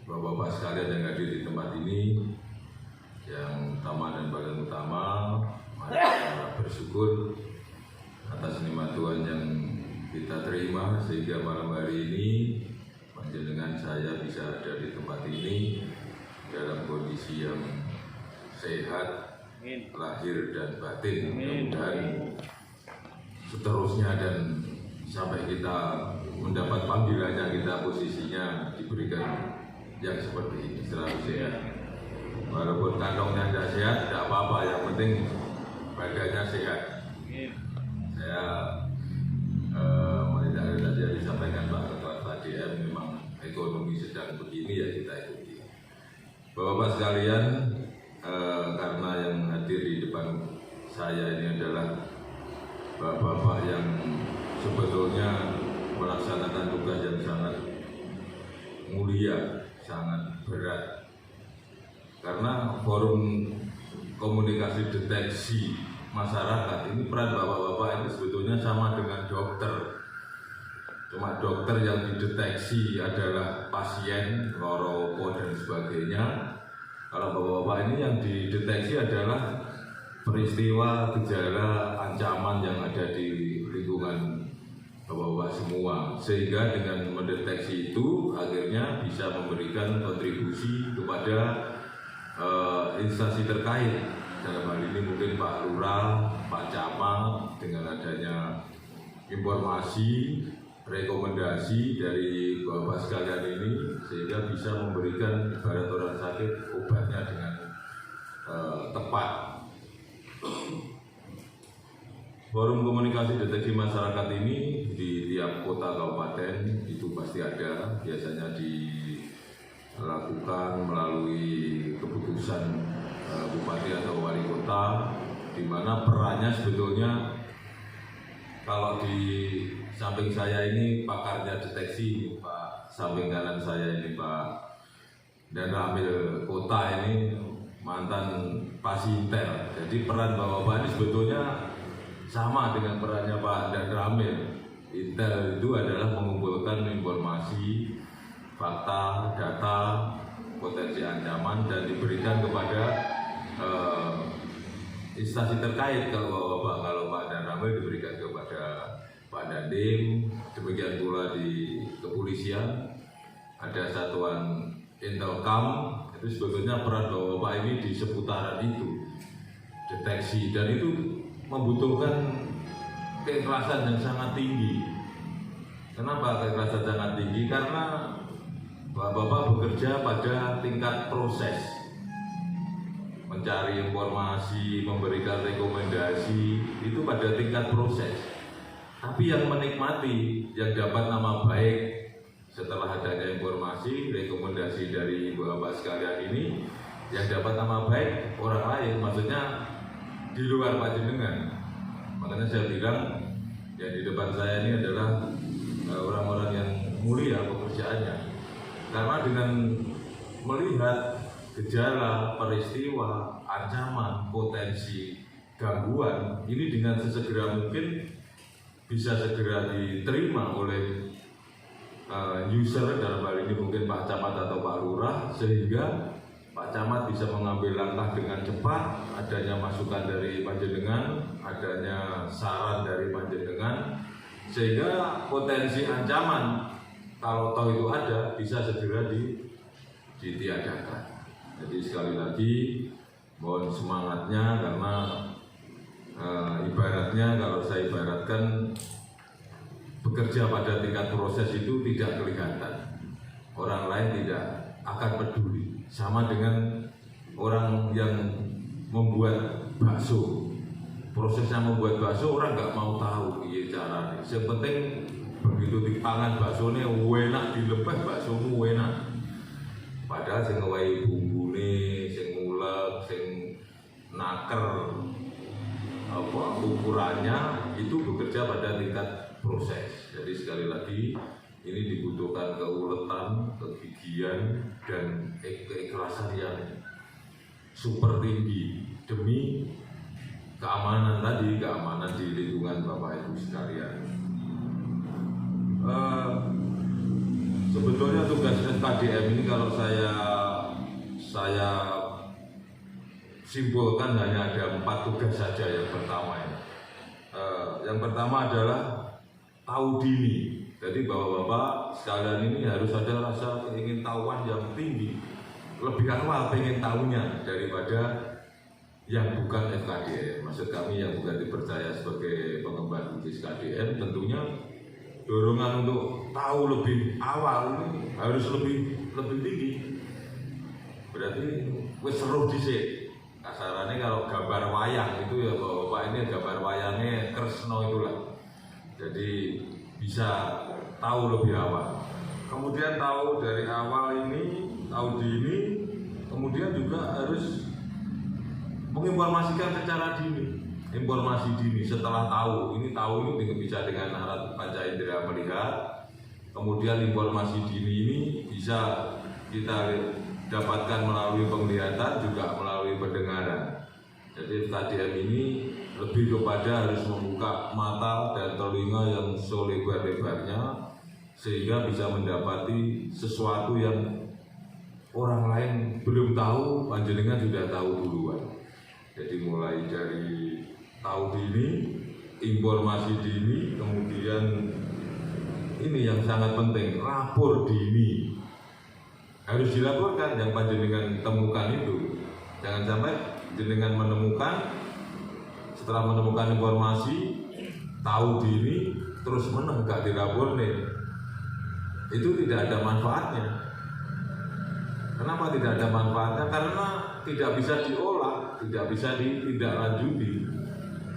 Speaker 5: Bapak-bapak sekalian yang hadir di tempat ini, yang utama dan paling utama, mari kita bersyukur atas nikmat Tuhan yang kita terima sehingga malam hari ini panjenengan saya bisa ada di tempat ini dalam kondisi yang sehat, lahir dan batin. Mudah-mudahan seterusnya dan sampai kita mendapat panggilannya, kita posisinya diberikan yang seperti ini, selalu sehat. Walaupun kantongnya tidak sehat, tidak apa-apa, yang penting badannya sehat. Saya mendengar tadi yang disampaikan Pak Ketua KDM, memang ekonomi sedang begini, ya kita ikuti. Bapak-bapak sekalian, karena yang hadir di depan saya ini adalah bapak-bapak yang sebetulnya melaksanakan tugas yang sangat mulia, sangat berat, karena forum komunikasi deteksi masyarakat ini, peran bapak-bapak ini sebetulnya sama dengan dokter, cuma dokter yang dideteksi adalah pasien, loropo dan sebagainya. Kalau bapak-bapak ini yang dideteksi adalah peristiwa, gejala, ancaman yang ada di lingkungan bapak-bapak semua, sehingga dengan mendeteksi itu akhirnya bisa memberikan kontribusi kepada instansi terkait. Dalam hal ini mungkin Pak Lurah, Pak Camat, dengan adanya informasi, rekomendasi dari bapak sekalian ini, sehingga bisa memberikan ibarat orang sakit obatnya dengan tepat. Forum komunikasi deteksi masyarakat ini di tiap kota kabupaten itu pasti ada, biasanya dilakukan melalui keputusan bupati atau wali kota, di mana perannya sebetulnya, kalau di samping saya ini pakarnya deteksi, Pak samping kanan saya ini Pak Danramil Kota ini mantan Pasinter. Jadi peran bapak-bapak ini sebetulnya sama dengan perannya Pak Danramil. Intel itu adalah mengumpulkan informasi, fakta, data, potensi ancaman dan diberikan kepada instansi terkait. Kalau Pak Danramil diberikan kepada Pak Dandim, demikian pula di kepolisian ada satuan Intelkam. Itu sebetulnya peran bapak-bapak ini di seputaran itu, deteksi, dan itu membutuhkan keikhlasan yang sangat tinggi. Kenapa keikhlasan sangat tinggi? Karena bapak-bapak bekerja pada tingkat proses, mencari informasi, memberikan rekomendasi, itu pada tingkat proses. Tapi yang menikmati, yang dapat nama baik setelah adanya informasi, rekomendasi dari bapak sekalian ini, yang dapat nama baik orang lain, maksudnya di luar panjenengan. Makanya saya bilang yang di depan saya ini adalah orang-orang yang mulia pekerjaannya. Karena dengan melihat gejala, peristiwa, ancaman, potensi, gangguan, ini dengan sesegera mungkin bisa segera diterima oleh user, dalam hal ini mungkin Pak Camat atau Pak Lurah, sehingga Pak Camat bisa mengambil langkah dengan cepat, adanya masukan dari panjenengan, adanya saran dari panjenengan, sehingga potensi ancaman kalau toh itu ada bisa segera ditiadakan. Jadi sekali lagi mohon semangatnya, karena ibaratnya kalau saya ibaratkan bekerja pada tingkat proses itu tidak kelihatan, orang lain tidak akan peduli. Sama dengan orang yang membuat bakso, prosesnya membuat bakso orang nggak mau tahu iya caranya. Yang penting begitu dipangan bakso ini enak, dilepeh bakso enak. Padahal sing ngewahi bumbune, sing ngulek, sing naker apa ukurannya itu bekerja pada tingkat proses. Jadi sekali lagi ini dibutuhkan keuletan, kegigihan, dan keikhlasan yang super tinggi demi keamanan tadi, keamanan di lingkungan Bapak Ibu sekalian. Sebetulnya tugas FKDM ini kalau saya simpulkan hanya ada 4 tugas saja. Yang pertama adalah tahu dini. Jadi bapak-bapak sekalian ini harus ada rasa keingintahuan yang tinggi, lebih awal pengen tahunya daripada yang bukan FKDM. Maksud kami yang bukan dipercaya sebagai pengemban bisnis KDM, tentunya dorongan untuk tahu lebih awal ini harus lebih tinggi. Berarti wis seru dhisik. Kasarannya kalau gambar wayang itu ya bapak-bapak ini gambar wayangnya Kresna itulah. Jadi bisa tahu lebih awal. Kemudian tahu dari awal ini, tahu dini, kemudian juga harus menginformasikan secara dini. Informasi dini setelah tahu ini bisa dengan alat panca indera melihat. Kemudian informasi dini ini bisa kita dapatkan melalui penglihatan, juga melalui pendengaran. Jadi KDM ini lebih kepada harus membuka mata dan telinga yang selebar-lebarnya, sehingga bisa mendapati sesuatu yang orang lain belum tahu, panjenengan sudah tahu duluan. Jadi mulai dari tahu dini, informasi dini, kemudian ini yang sangat penting, lapor dini. Harus dilaporkan yang panjenengan temukan itu. Jangan sampai jenengan menemukan, setelah menemukan informasi, tahu dini, terus meneng gak dilapor nih, itu tidak ada manfaatnya. Kenapa tidak ada manfaatnya? Karena tidak bisa diolah, tidak bisa ditindaklanjuti.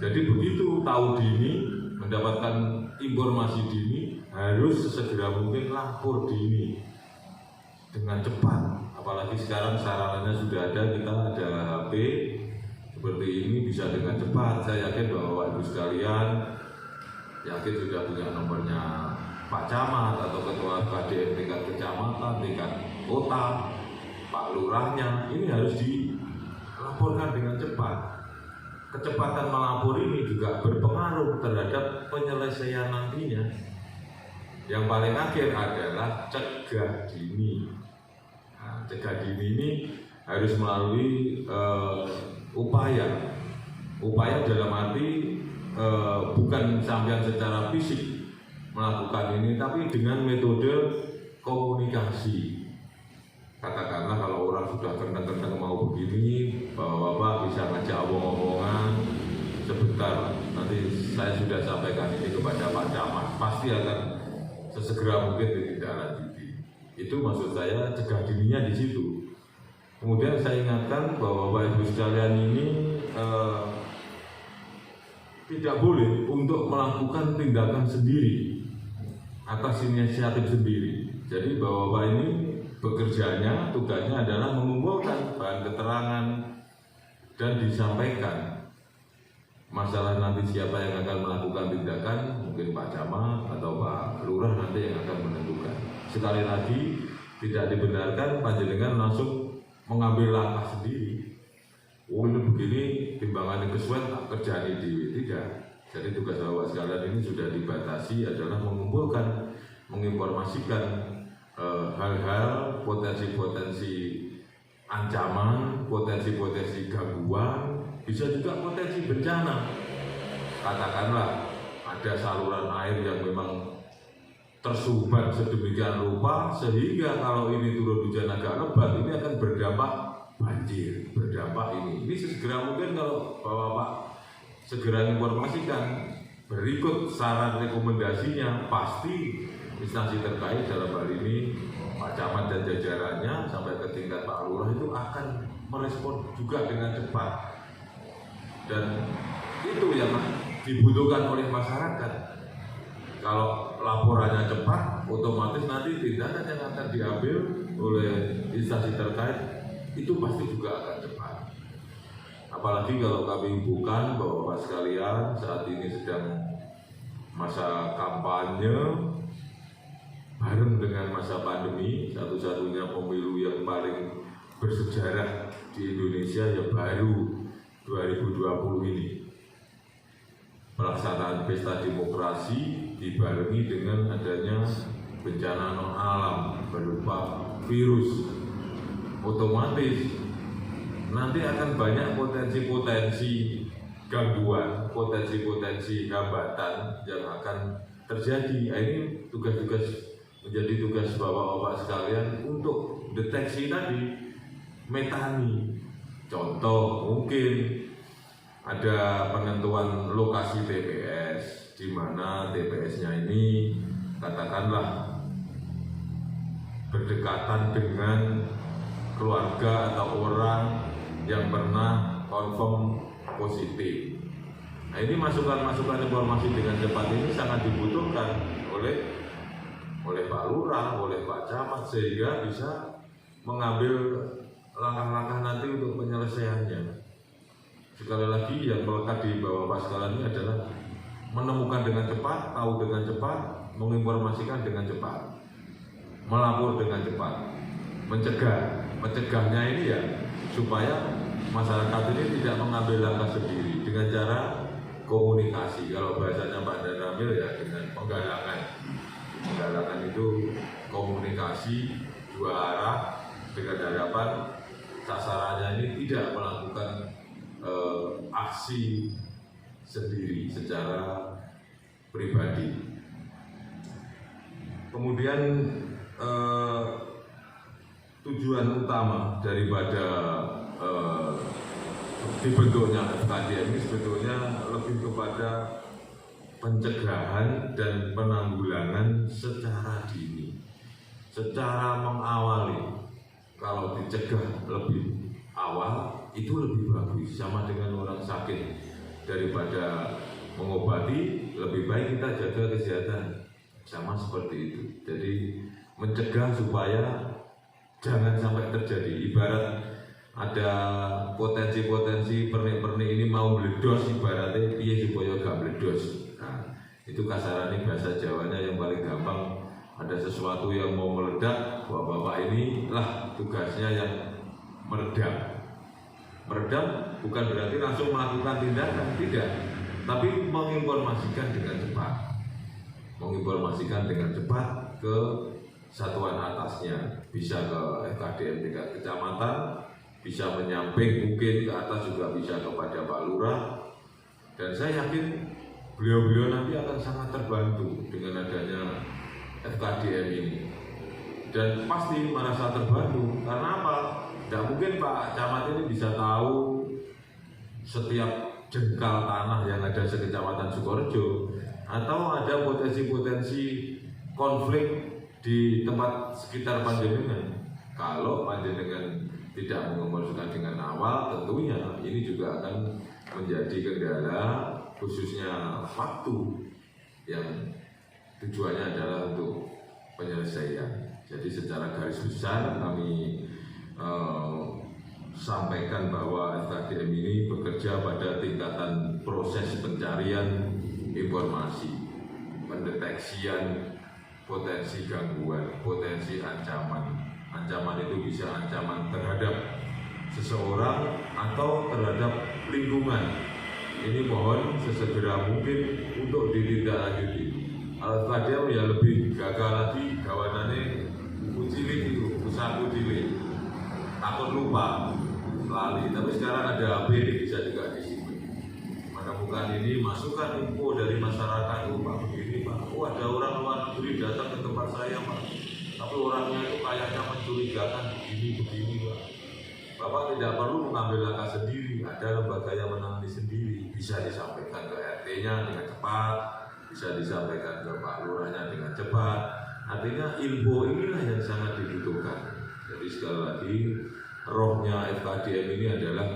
Speaker 5: Jadi begitu tahu dini, mendapatkan informasi dini, harus sesegera mungkin lapor dini dengan cepat. Apalagi sekarang sarananya sudah ada, kita ada HP seperti ini, bisa dengan cepat. Saya yakin bahwa Bapak Ibu sekalian yakin sudah punya nomornya Pak Camat atau Ketua KDM tingkat kecamatan, tingkat kota, Pak Lurahnya. Ini harus dilaporkan dengan cepat. Kecepatan melapor ini juga berpengaruh terhadap penyelesaian nantinya. Yang paling akhir adalah cegah dini. Nah, cegah dini ini harus melalui upaya dalam arti bukan sampean secara fisik melakukan ini, tapi dengan metode komunikasi. Katakanlah kalau orang sudah kenteng-kenteng mau begini, bapak bisa ngajak omong-omongan sebentar, nanti saya sudah sampaikan ini kepada Pak Camat, pasti akan sesegera mungkin ditindaklanjuti. Itu maksud saya cegah dininya di situ. Kemudian saya ingatkan bahwa Bapak Ibu sekalian ini tidak boleh untuk melakukan tindakan sendiri atas inisiatif sendiri. Jadi Bapak ini bekerjanya, tugasnya adalah mengumpulkan bahan keterangan dan disampaikan. Masalah nanti siapa yang akan melakukan tindakan mungkin Pak Camat atau Pak Lurah nanti yang akan menentukan. Sekali lagi tidak dibenarkan panjenengan langsung mengambil langkah sendiri. Oh ini begini, timbangannya kesuwen tak kerjani di tidak. Jadi tugas Bapak sekalian ini sudah dibatasi adalah mengumpulkan, menginformasikan hal-hal potensi-potensi ancaman, potensi-potensi gangguan, bisa juga potensi bencana. Katakanlah ada saluran air yang memang tersumbat sedemikian rupa sehingga kalau ini turun hujan agak lebat ini akan berdampak banjir, berdampak ini sesegera mungkin kalau Bapak segera informasikan berikut saran rekomendasinya, pasti instansi terkait dalam hal ini Pak Camat dan jajarannya sampai ke tingkat Pak Lurah itu akan merespon juga dengan cepat, dan itu yang dibutuhkan oleh masyarakat. Kalau laporannya cepat, otomatis nanti tindakan yang akan diambil oleh instansi terkait itu pasti juga akan cepat. Apalagi kalau kami bukan Bapak-Bapak sekalian saat ini sedang masa kampanye bareng dengan masa pandemi, satu-satunya pemilu yang paling bersejarah di Indonesia ya baru 2020 ini. Pelaksanaan pesta demokrasi dibarengi dengan adanya bencana non alam berupa virus, otomatis nanti akan banyak potensi-potensi gangguan, potensi-potensi hambatan yang akan terjadi. Ini tugas-tugas menjadi tugas Bapak-Bapak sekalian untuk deteksi tadi, metani. Contoh mungkin ada penentuan lokasi TPS, di mana TPS-nya ini katakanlah berdekatan dengan keluarga atau orang yang pernah confirm positif. Nah ini masukan-masukan informasi dengan cepat ini sangat dibutuhkan oleh Pak Lurah, oleh Pak Camat sehingga bisa mengambil langkah-langkah nanti untuk penyelesaiannya. Sekali lagi yang melekat di Bapak-Bapak sekalian ini adalah menemukan dengan cepat, tahu dengan cepat, menginformasikan dengan cepat, melapor dengan cepat, mencegahnya ini ya supaya masyarakat ini tidak mengambil langkah sendiri dengan cara komunikasi. Kalau bahasanya Pak Dan Ramil ya dengan penggalangan. Penggalangan itu komunikasi dua arah dengan harapan sasarannya ini tidak melakukan aksi sendiri secara pribadi. Kemudian tujuan utama daripada dibentuknya FKDM ini sebetulnya lebih kepada pencegahan dan penanggulangan secara dini, secara mengawali. Kalau dicegah lebih awal itu lebih bagus, sama dengan orang sakit, daripada mengobati lebih baik kita jaga kesehatan, sama seperti itu. Jadi mencegah supaya jangan sampai terjadi. Ibarat ada potensi-potensi pernik-pernik ini mau meledos, ibaratnya piye supaya gak meledos. Nah, itu kasarannya bahasa Jawanya yang paling gampang. Ada sesuatu yang mau meledak, bapak-bapak ini lah tugasnya yang meredam. Meredam bukan berarti langsung melakukan tindakan, tidak, tapi menginformasikan dengan cepat. Menginformasikan dengan cepat ke satuan atasnya, bisa ke FKDM tingkat kecamatan, bisa menyamping mungkin ke atas juga bisa kepada Pak Lurah, dan saya yakin beliau-beliau nanti akan sangat terbantu dengan adanya FKDM ini, dan pasti merasa terbantu. Karena apa? Tidak mungkin Pak Camat ini bisa tahu setiap jengkal tanah yang ada di Kecamatan Sukorejo, atau ada potensi-potensi konflik di tempat sekitar panjenengan. Kalau panjenengan tidak menginformasikan dengan awal, tentunya ini juga akan menjadi kendala, khususnya waktu yang tujuannya adalah untuk penyelesaian. Jadi secara garis besar kami sampaikan bahwa FKDM ini bekerja pada tingkatan proses pencarian informasi. pendeteksian potensi gangguan, potensi ancaman. Ancaman itu bisa ancaman terhadap seseorang atau terhadap lingkungan. Ini mohon sesegera mungkin untuk ditindaklanjuti. Al-Fatihah ya lebih gagal lagi gawanane kucilik itu, usaha kucilik. Takut lupa, lali. Tapi sekarang ada HP bisa juga disimpan. Menemukan ini masukan info dari masyarakat, oh Pak begini Pak, oh ada orang luar negeri datang ke tempat saya Pak, tapi orangnya itu kayaknya mencurigakan begini Pak. Bapak tidak perlu mengambil langkah sendiri, ada lembaga yang menangani sendiri, bisa disampaikan ke RT-nya dengan cepat, bisa disampaikan ke Pak Lurahnya dengan cepat. Artinya info inilah yang sangat dibutuhkan. Jadi sekali lagi, rohnya FKDM ini adalah,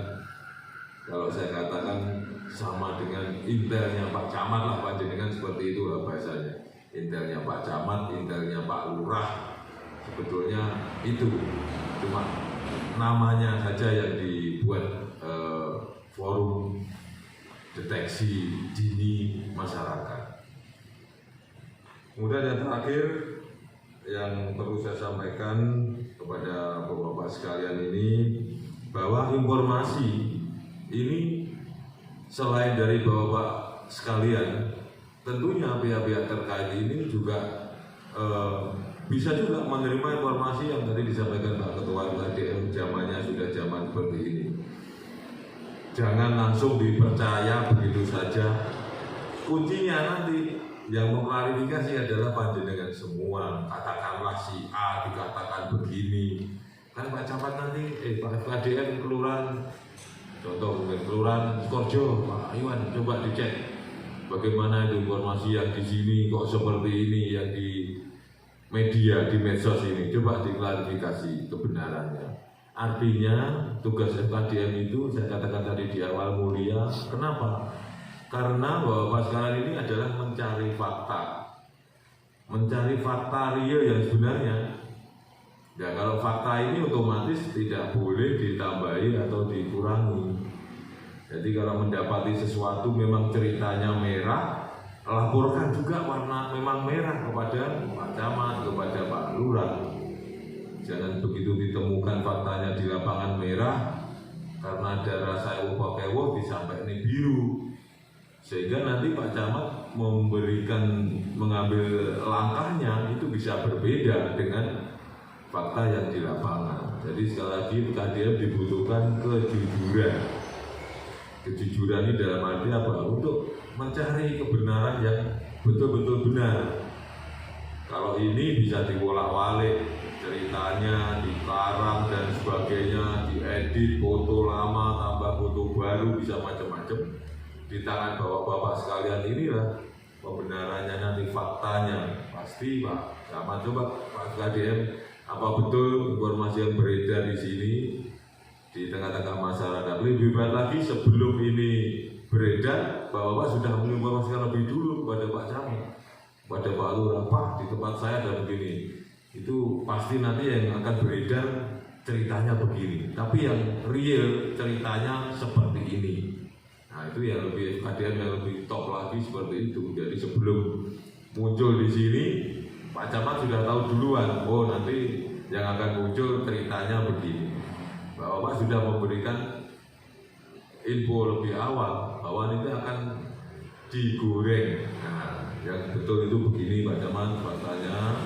Speaker 5: kalau saya katakan sama dengan intelnya Pak Camat lah, panjenengan seperti itulah bahasanya. Intelnya Pak Camat, intelnya Pak Lurah, sebetulnya itu cuma namanya saja yang dibuat forum deteksi dini masyarakat. Kemudian yang terakhir yang perlu saya sampaikan kepada bapak-bapak sekalian ini, bahwa informasi ini selain dari bapak-bapak sekalian, tentunya pihak-pihak terkait ini juga bisa juga menerima informasi yang tadi disampaikan Pak Ketua FKDM, zamannya sudah zaman seperti ini. Jangan langsung dipercaya begitu saja. Kuncinya nanti yang mengklarifikasi adalah panjenengan semua. Katakanlah si A dikatakan begini, kan Pak Camat nanti, Pak FKDM kelurahan, contoh mungkin kelurahan Skorjo, Pak Iwan coba dicek bagaimana itu informasi yang di sini kok seperti ini, yang di media, di medsos ini, coba diklarifikasi kebenarannya. Artinya tugas FKDM itu saya katakan tadi di awal mulia. Kenapa? Karena bapak sekarang ini adalah mencari fakta real yang sebenarnya. Ya kalau fakta ini otomatis tidak boleh ditambahi atau dikurangi. Jadi kalau mendapati sesuatu memang ceritanya merah, laporkan juga warna memang merah kepada Pak Camat, kepada Pak Lurah. Jangan begitu ditemukan faktanya di lapangan merah, karena ada rasa ewo disampaikan ini biru, sehingga nanti Pak Camat mengambil langkahnya itu bisa berbeda dengan fakta yang di lapangan. Jadi sekali lagi KDM dibutuhkan kejujuran. Kejujuran ini dalam arti apa? Untuk mencari kebenaran yang betul-betul benar. Kalau ini bisa diwolak-walik ceritanya, dikarang dan sebagainya, diedit foto lama tambah foto baru, bisa macam-macam. Di tangan bapak-bapak sekalian inilah pembenarannya, nanti faktanya pasti Pak Camat. Coba Pak KDM, apa betul informasi yang beredar di sini di tengah-tengah masyarakat? Lebih baik lagi sebelum ini beredar, bapak sudah menginformasikan lebih dulu kepada Pak Camat, pada Pak Lurah, Pak di tempat saya ada begini. Itu pasti nanti yang akan beredar ceritanya begini, tapi yang real ceritanya seperti ini. Nah itu yang lebih FKDM yang lebih top lagi seperti itu. Jadi sebelum muncul di sini, Pak Camat sudah tahu duluan, oh nanti yang akan muncul ceritanya begini. Bapak sudah memberikan info lebih awal bahwa ini akan digoreng. Nah, yang betul itu begini Pak Camat faktanya.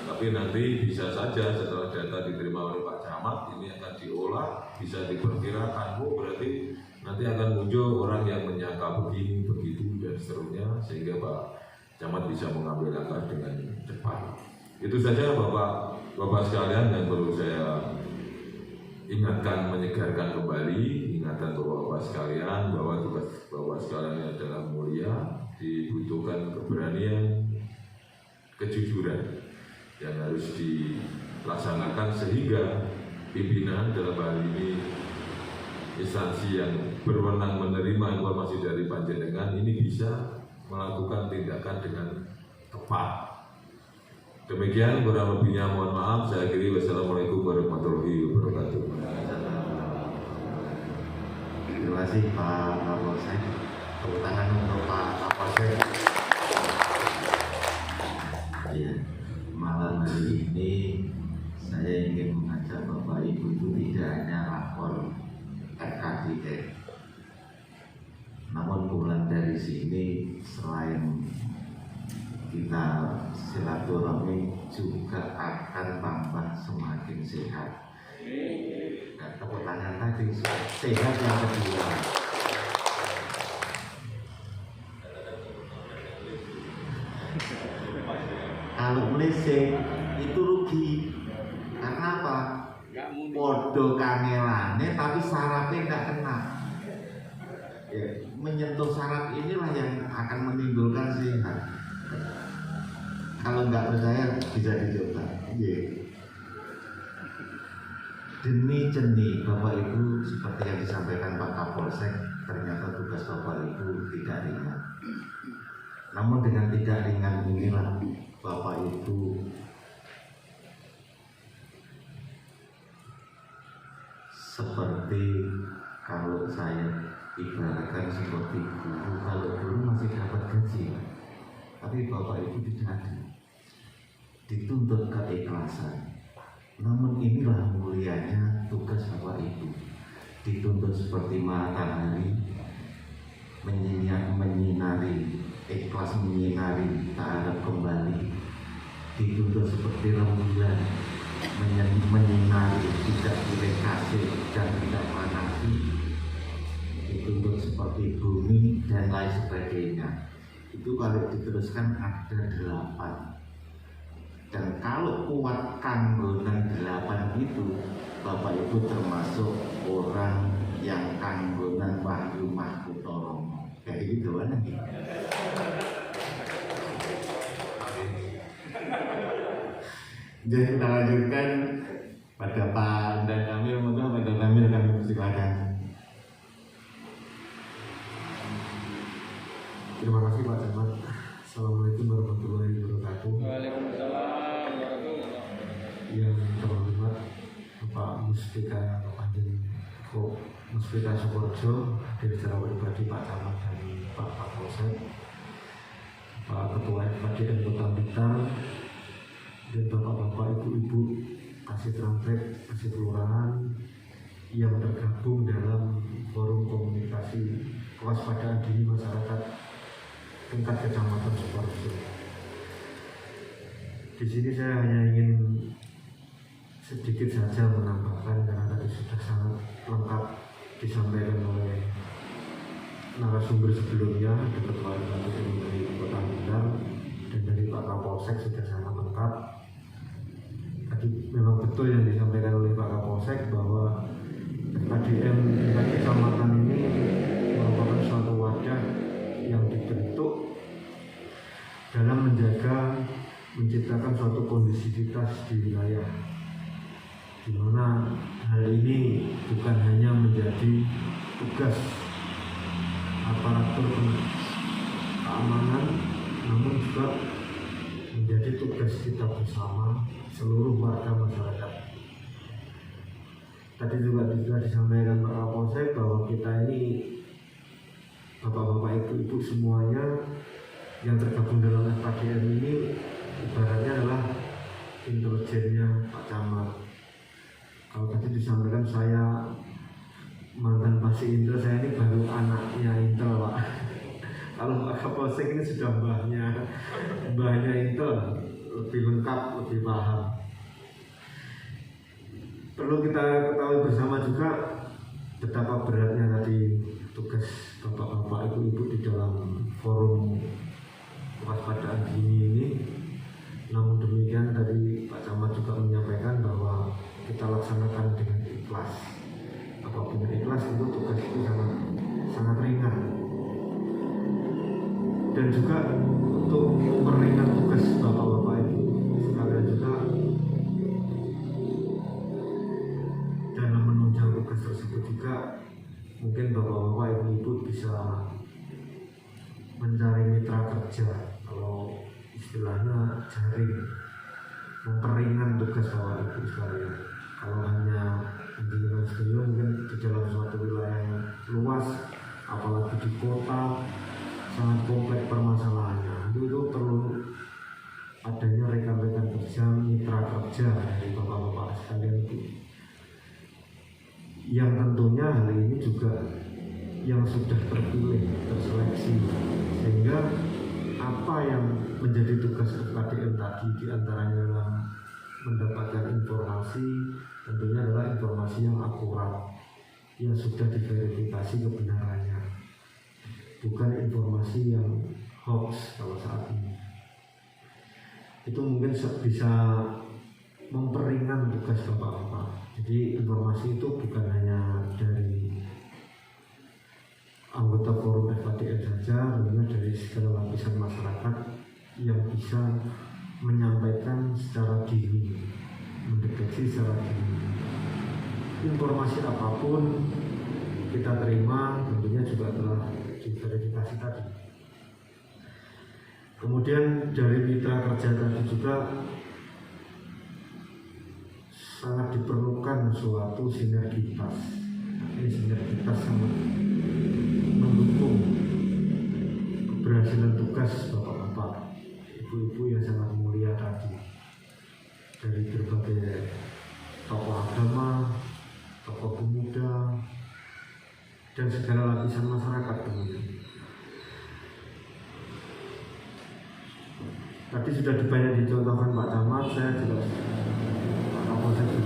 Speaker 5: Tapi nanti bisa saja setelah data diterima oleh Pak Camat ini akan diolah, bisa diperkirakan, oh berarti nanti akan muncul orang yang menyangka begini, begitu dan seterusnya, sehingga Pak Camat bisa mengambil langkah dengan cepat. Itu saja Bapak sekalian yang perlu saya ingatkan, menyegarkan kembali ingatan Bapak sekalian bahwa tugas Bapak sekalian ini adalah mulia, dibutuhkan keberanian, kejujuran yang harus dilaksanakan sehingga pimpinan dalam hal ini instansi yang berwenang menerima informasi dari panjenengan ini bisa melakukan tindakan dengan tepat. Demikian kurang lebihnya, mohon maaf. Saya akhiri. Wassalamualaikum warahmatullahi wabarakatuh.
Speaker 3: Terima kasih Pak Kapolsek. Tepuk tangan untuk Pak Kapolsek. kita silaturahmi juga akan tambah semakin sehat. Dan tepuk tangan tadi sehat yang kedua. Kalau meleset itu rugi. Karena apa? Podo kangelane tapi sarafnya nggak kena. Ya, menyentuh saraf inilah yang akan menimbulkan sehat. Kalau nggak percaya bisa dicoba. Demi jenih Bapak Ibu, seperti yang disampaikan Pak Kapolsek, ternyata tugas Bapak Ibu tidak ringan. Namun dengan tidak ringan inilah Bapak Ibu seperti kalau saya ibaratkan seperti guru, kalau guru masih dapat gaji, tapi Bapak Ibu tidak ada, dituntut keikhlasan. Namun inilah mulianya tugas Bapak Ibu, dituntut seperti matahari menyinari, ikhlas menyinari, tak harap kembali, dituntut seperti rembulan menyinari, tidak boleh kasih dan tidak panasi, dituntut seperti bumi dan lain sebagainya. Itu kalau diteruskan ada 8. Dan kalau kuat kanggonan 8 itu, Bapak Ibu termasuk orang yang kanggonan Wahyu Mahkutoromo. Kayak gitu kan? Jadi kita lanjutkan pada Pak dan Kamil, maka pada Kamil kami persilakan.
Speaker 6: Terima kasih Pak Camat. Assalamualaikum warahmatullahi wabarakatuh.
Speaker 1: Waalaikumsalam warahmatullahi wabarakatuh.
Speaker 6: Yang terhormat Bapak Muspika Panjen Muspika Sukorjo, hadir secara pribadi Pak Camat dan Pak Kapolsek, Pak Ketua FKD dan Kota Blitar, dan Bapak-Bapak, Ibu-Ibu, Kasih Trampek, Kasih Kelurahan yang tergabung dalam forum komunikasi kewaspadaan dini masyarakat tingkat kecamatan Sukoharjo. Di sini saya hanya ingin sedikit saja menambahkan, karena tadi sudah sangat lengkap disampaikan oleh narasumber sebelumnya, dari Ketua RT dari Kota Blitar dan dari Pak Kapolsek sudah sangat lengkap. Tadi memang betul yang disampaikan oleh Pak Kapolsek bahwa FKDM tingkat kecamatan ini merupakan suatu wadah yang dibentuk dalam menciptakan suatu kondisivitas di wilayah, di mana hal ini bukan hanya menjadi tugas aparatur keamanan, namun juga menjadi tugas kita bersama seluruh warga masyarakat. Tadi juga disampaikan Pak Kapolsek bahwa kita ini, Bapak-bapak, Ibu-ibu semuanya yang tergabung dalam FKDM ini ibaratnya adalah intelijennya Pak Camat. Kalau tadi disampaikan saya mantan Pasi Intel, saya ini baru anaknya Intel Pak. Kalau Pak Kapolsek ini sudah mbahnya Intel, lebih lengkap, lebih paham. Perlu kita ketahui bersama juga betapa beratnya tadi tugas Bapak-bapak, Ibu-ibu di dalam forum kewaspadaan dini ini. Namun demikian tadi Pak Camat juga menyampaikan bahwa kita laksanakan dengan ikhlas. Apapun ikhlas itu tugas itu sangat ringan. Dan juga untuk meringan tugas Bapak-bapak Ibu sekalian juga dalam menunjang tugas tersebut juga mungkin Bapak-bapak, Ibu-ibu bisa mencari mitra kerja, kalau istilahnya jaring, memperingan tugas Bapak Ibu sekalian. Kalau hanya menjadikan studio mungkin di dalam suatu wilayah yang luas, apalagi di kota, sangat kompleks permasalahannya. Itu perlu adanya rekan-rekan kerja, mitra kerja dari Bapak-bapak sekalian itu, yang tentunya hal ini juga yang sudah terpilih, terseleksi, sehingga apa yang menjadi tugas FKDN tadi, diantaranya adalah mendapatkan informasi, tentunya adalah informasi yang akurat, yang sudah diverifikasi kebenarannya, bukan informasi yang hoax kalau saat ini. Itu mungkin bisa memperingan tugas bapak-bapak. Jadi informasi itu bukan hanya dari anggota forum FKDN saja, tentunya dari segala lapisan masyarakat yang bisa menyampaikan secara dini, mendeteksi secara dini. Informasi apapun kita terima, tentunya juga telah diverifikasi tadi. Kemudian dari mitra kerja tadi juga sangat diperlukan suatu sinergitas. Ini sinergitas sangat mendukung keberhasilan tugas bapak-bapak, ibu-ibu yang sangat mulia tadi, dari berbagai tokoh agama, tokoh pemuda, dan segala lapisan masyarakat tentunya. Tadi sudah banyak dicontohkan Pak Camat, saya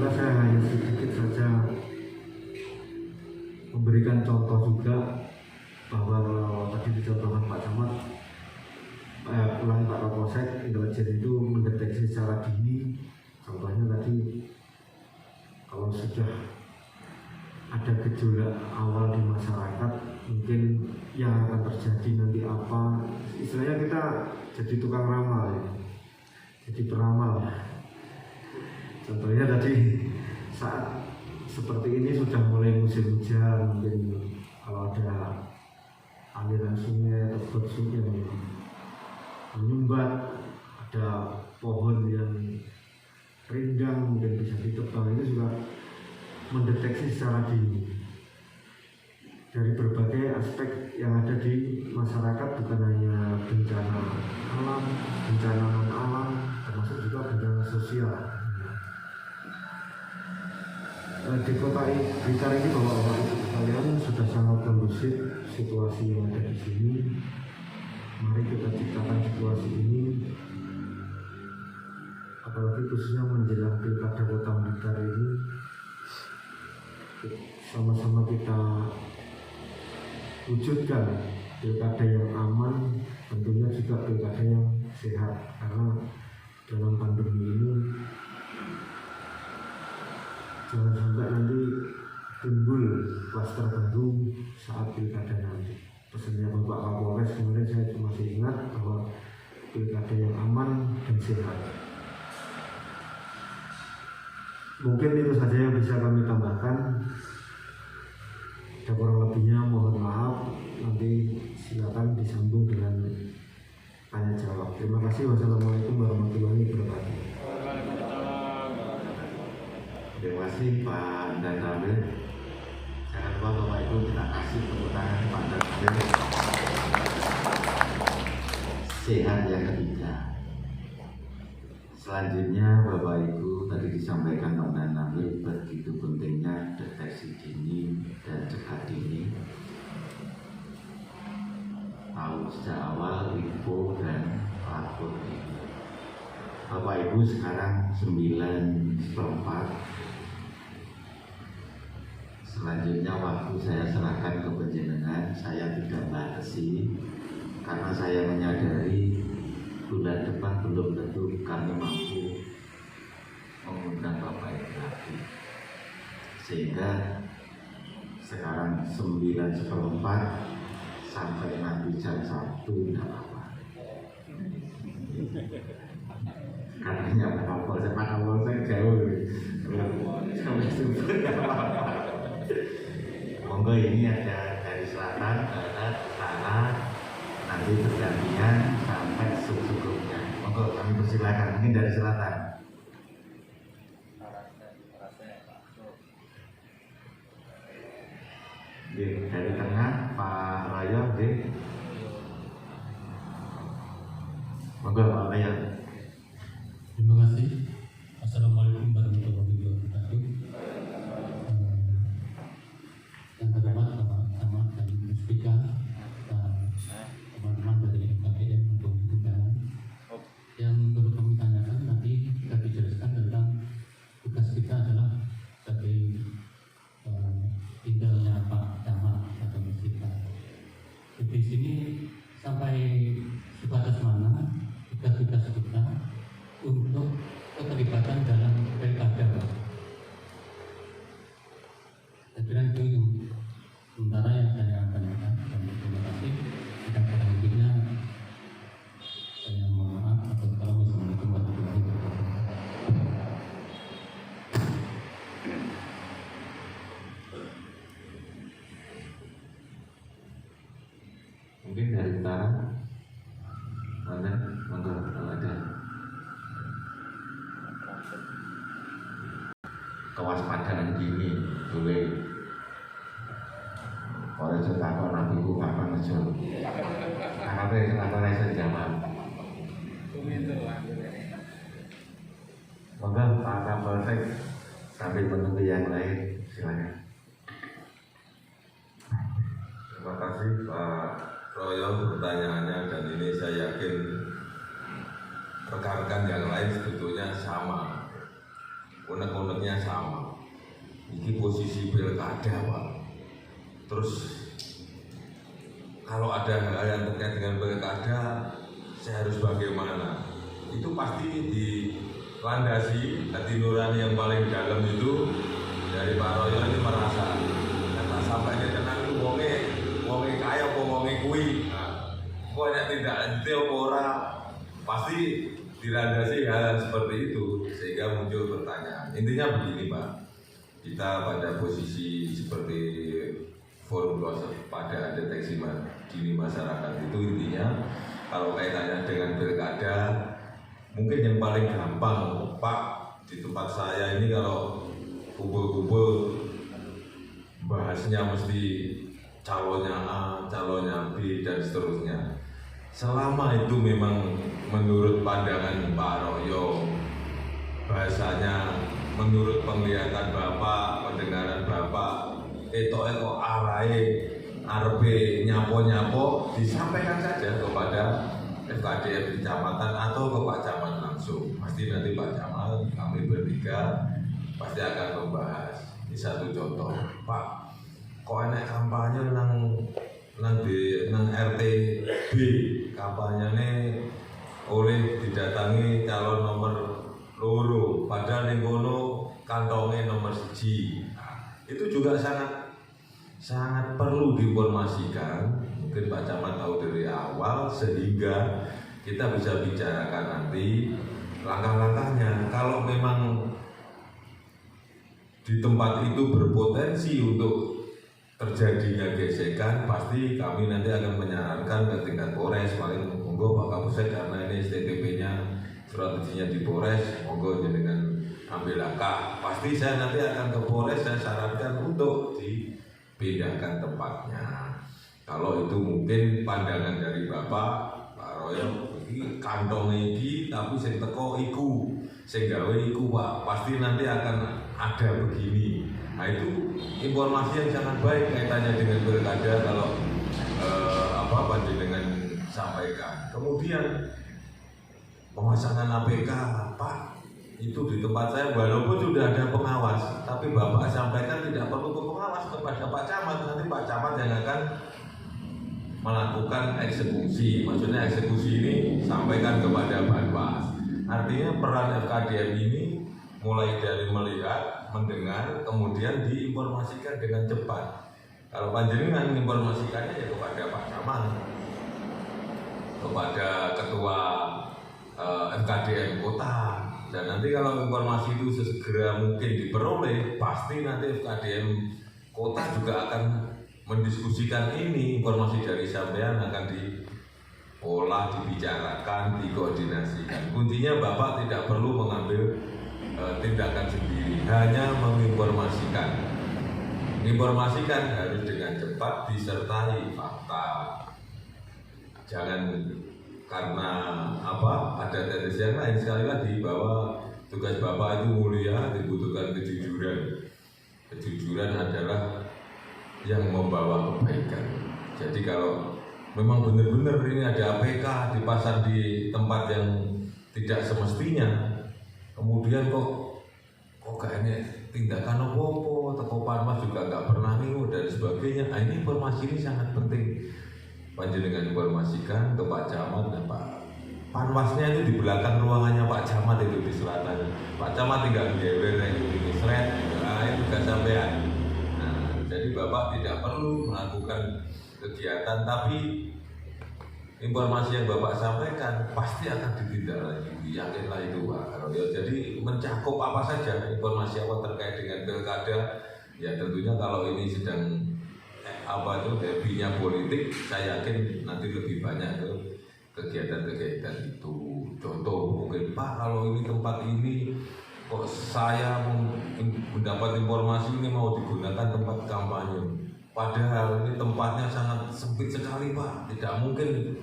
Speaker 6: saya hanya sedikit saja memberikan contoh juga, bahwa tadi dicontohkan Pak Camat, Pak Kapolsek, intelijen itu mendeteksi secara dini. Contohnya tadi, kalau sudah ada gejolak awal di masyarakat, mungkin yang akan terjadi nanti apa, istilahnya kita jadi tukang ramal ya, jadi peramal. Contohnya tadi saat seperti ini sudah mulai musim hujan, mungkin kalau ada aliran sungai atau got sungai yang menyumbat, ada pohon yang rindang mungkin bisa ditebang, itu juga mendeteksi secara dini dari berbagai aspek yang ada di masyarakat, bukan hanya bencana alam, bencana non alam, termasuk juga bencana sosial. Di kota Blitar ini bapak-bapak ibu sekalian sudah sangat kondusif situasi yang ada di sini. Mari kita ciptakan situasi ini, apalagi khususnya menjelang pilkada kota Blitar ini, sama-sama kita wujudkan pilkada yang aman, tentunya juga pilkada yang sehat, karena dalam pandemi ini jangan sampai nanti timbul klaster baru saat pilkada nanti. Pesannya Bapak Kapolres kemarin saya masih ingat, bahwa pilkada yang aman dan sehat. Mungkin itu saja yang bisa kami tambahkan. Ada kurang lebihnya mohon maaf, nanti silakan disambung dengan tanya jawab. Terima kasih. Wassalamualaikum warahmatullahi wabarakatuh.
Speaker 3: Terima kasih Pak Dan Ramil. Jangan lupa Bapak Ibu kita kasih tepuk tangan Pak Dan Ramil. Sehat yang ketiga. Selanjutnya Bapak Ibu tadi disampaikan Pak Dan Ramil begitu pentingnya deteksi dini dan cegah dini. Tahu sejak awal info dan lapor. Bapak Ibu sekarang 9:04. Selanjutnya waktu saya serahkan ke panjenengan, saya tidak batasi karena saya menyadari bulan depan belum tentu kami mampu mengundang Bapak Ibu lagi. Sehingga sekarang 9:04 sampai nanti jam 1 tidak apa-apa. Katanya Pak Kapolsek jauh sampai subuh tidak apa-apa. Monggo, ini ada dari selatan, barat, utara, nanti bergantian sampai sukupnya. Monggo kami persilakan, mungkin dari selatan. Dari tengah Pak Rayo, monggo Pak Rayo.
Speaker 7: Terima kasih. Assalamualaikum warahmatullahi wabarakatuh. Yang terhormat Bapak Camat dan Muspika dan teman-teman dari FKDN untuk
Speaker 3: kewaspadaan dini boleh. Orang itu takut nabiku kapan aja. Kenapa saya jawab? Moga Pak Kapolsek sambil menunggu yang lain, silakan.
Speaker 5: Terima kasih Pak Royo pertanyaannya, dan ini saya yakin rekan-rekan yang lain sebetulnya sama, unek-uneknya sama. Ini posisi pilkada Pak. Terus kalau ada hal yang terkait dengan pilkada, saya harus bagaimana? Itu pasti dilandasi hati nurani yang paling dalam itu dari Pak Royo ini merasa tak sampai dia tenang itu wonge kaya apa wonge kuwi. Kok nek tidak lanjut apa ora, pasti dilandasi hal seperti itu sehingga muncul pertanyaan. Intinya begini Pak, kita pada posisi seperti forum pada deteksi dini masyarakat itu intinya kalau kaitannya dengan pilkada mungkin yang paling gampang Pak di tempat saya ini kalau kumpul-kumpul bahasnya mesti calonnya A, calonnya B dan seterusnya. Selama itu memang menurut pandangan Pak Royo, bahasanya menurut penglihatan Bapak, pendengaran Bapak, itu arahe arepe nyapo-nyapo, disampaikan saja kepada FKDM kecamatan atau ke Pak Camat langsung. Pasti nanti Pak Camat, kami bertiga pasti akan membahas. Ini satu contoh, Pak, kok enak kampanye nang RT B, kampanyene oleh didatangi calon nomor loro, padahal ning kono kantongnya nomor 1. Itu juga sangat perlu diinformasikan. Mungkin Pak Camat tahu dari awal sehingga kita bisa bicarakan nanti langkah-langkahnya. Kalau memang di tempat itu berpotensi untuk terjadinya gesekan, pasti kami nanti akan menyarankan ke tingkat Polres. Paling monggo Pak Kapolsek karena ini STTP-nya strateginya di Polres, monggo dengan ambil langkah. Pasti saya nanti akan ke Polres, saya sarankan untuk dipindahkan tempatnya. Kalau itu mungkin pandangan dari Bapak Pak Royo, ini kantong iki tapi sing teko iku, sing gawe iku Pak, pasti nanti akan ada begini. Nah itu informasi yang sangat baik kaitannya dengan pilkada kalau dengan sampaikan. Kemudian pemasangan APK Pak, itu di tempat saya walaupun sudah ada pengawas, tapi Bapak sampaikan tidak perlu ke pengawas, kepada Pak Camat. Nanti Pak Camat yang akan melakukan eksekusi. Maksudnya eksekusi ini sampaikan kepada Banwas. Artinya peran FKDM ini mulai dari melihat, mendengar, kemudian diinformasikan dengan cepat. Kalau panjenengan menginformasikannya ya kepada Pak Camat, kepada Ketua FKDM Kota. Dan nanti kalau informasi itu sesegera mungkin diperoleh, pasti nanti FKDM Kota juga akan mendiskusikan ini. Informasi dari sampean akan diolah, dibicarakan, dikoordinasikan. Kuncinya Bapak tidak perlu mengambil tindakan sendiri, hanya menginformasikan. Menginformasikan harus dengan cepat disertai fakta. Jangan karena ada tendensi yang lain. Sekali lagi bahwa tugas Bapak itu mulia, dibutuhkan kejujuran. Kejujuran adalah yang membawa kebaikan. Jadi kalau memang benar-benar ini ada APK dipasang di tempat yang tidak semestinya, kemudian kok gak ini tindakan apa-apa, teko Panwas juga gak pernah niru dan sebagainya. Nah, ini informasi ini sangat penting. Panjenengan informasikan ke Pak Camat dan Pak Panwasnya itu di belakang ruangannya Pak Camat itu di selatan. Pak Camat tinggal gewer itu di Sret, itu gak sampean. Nah, jadi Bapak tidak perlu melakukan kegiatan, tapi informasi yang Bapak sampaikan pasti akan ditindaklanjuti, yakinlah itu Pak Royo. Jadi mencakup apa saja informasi apa terkait dengan pilkada, ya tentunya kalau ini sedang happy-nya politik, saya yakin nanti lebih banyak ke kegiatan-kegiatan itu. Contoh mungkin Pak, kalau ini tempat ini kok saya mendapat informasi ini mau digunakan tempat kampanye, padahal ini tempatnya sangat sempit sekali Pak. Tidak mungkin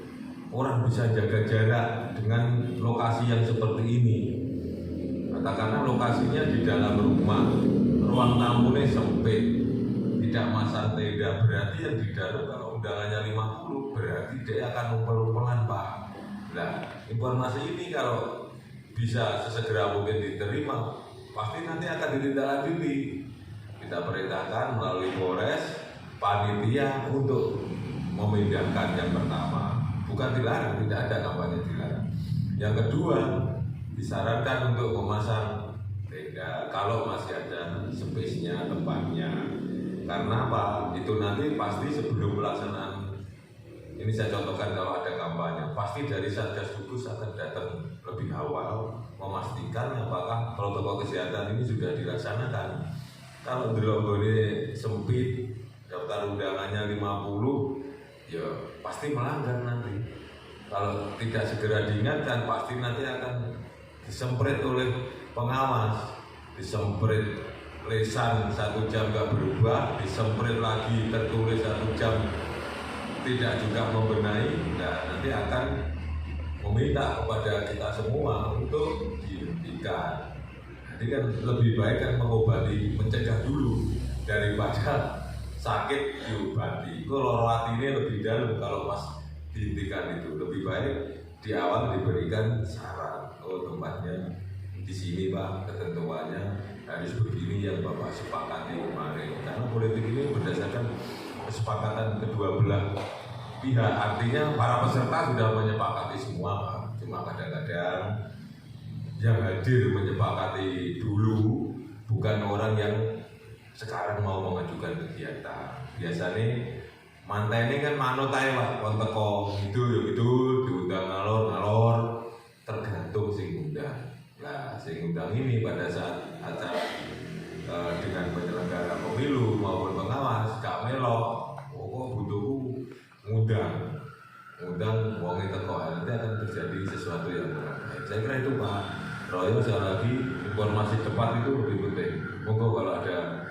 Speaker 5: orang bisa jaga jarak dengan lokasi yang seperti ini. Katakanlah lokasinya di dalam rumah, ruang tamunya sempit, tidak masang tenda, berarti yang di dalam kalau undangannya 50 berarti dia akan umpel-umpelan Pak. Nah, informasi ini kalau bisa sesegera mungkin diterima, pasti nanti akan ditindaklanjuti. Kita perintahkan melalui Polres, panitia untuk memindahkan yang pertama. Bukan dilarang, tidak ada kampanye dilarang. Yang kedua, disarankan untuk memasang tenda kalau masih ada space-nya, tempatnya. Karena apa? Itu nanti pasti sebelum pelaksanaan, ini saya contohkan kalau ada kampanye, pasti dari Satgas Gugus akan datang lebih awal memastikan apakah protokol kesehatan ini sudah dilaksanakan. Kalau dilonggone sempit, daftar undangannya 50, ya pasti melanggar nanti. Kalau tidak segera diingatkan, pasti nanti akan disemprit oleh pengawas, disemprit lesan 1 jam nggak berubah, disemprit lagi tertulis 1 jam tidak juga membenahi. Nah, nanti akan meminta kepada kita semua untuk dihentikan. Jadi kan lebih baik kan mengobati, mencegah dulu daripada sakit diobati. Kalau hatinya lebih dalam kalau pas dihentikan itu. Lebih baik di awal diberikan saran, oh tempatnya di sini Pak, ketentuannya harus begini yang Bapak sepakati kemarin. Karena politik ini berdasarkan kesepakatan kedua belah pihak, artinya para peserta sudah menyepakati semua Pak. Cuma kadang-kadang yang hadir menyepakati dulu, bukan orang yang sekarang mau mengajukan kegiatan. Biasanya mantennya kan manut ae Pak, kon teko gitu diundang ngalor-ngalor, tergantung sing undang. Nah, sing undang ini pada saat acara dengan penyelenggara pemilu maupun pengawas gak melok, kok butuhku ngundang wong teko, nanti akan terjadi sesuatu yang kurang baik. Saya kira itu Pak Royo, sekali lagi informasi cepat itu lebih penting. Monggo kalau ada.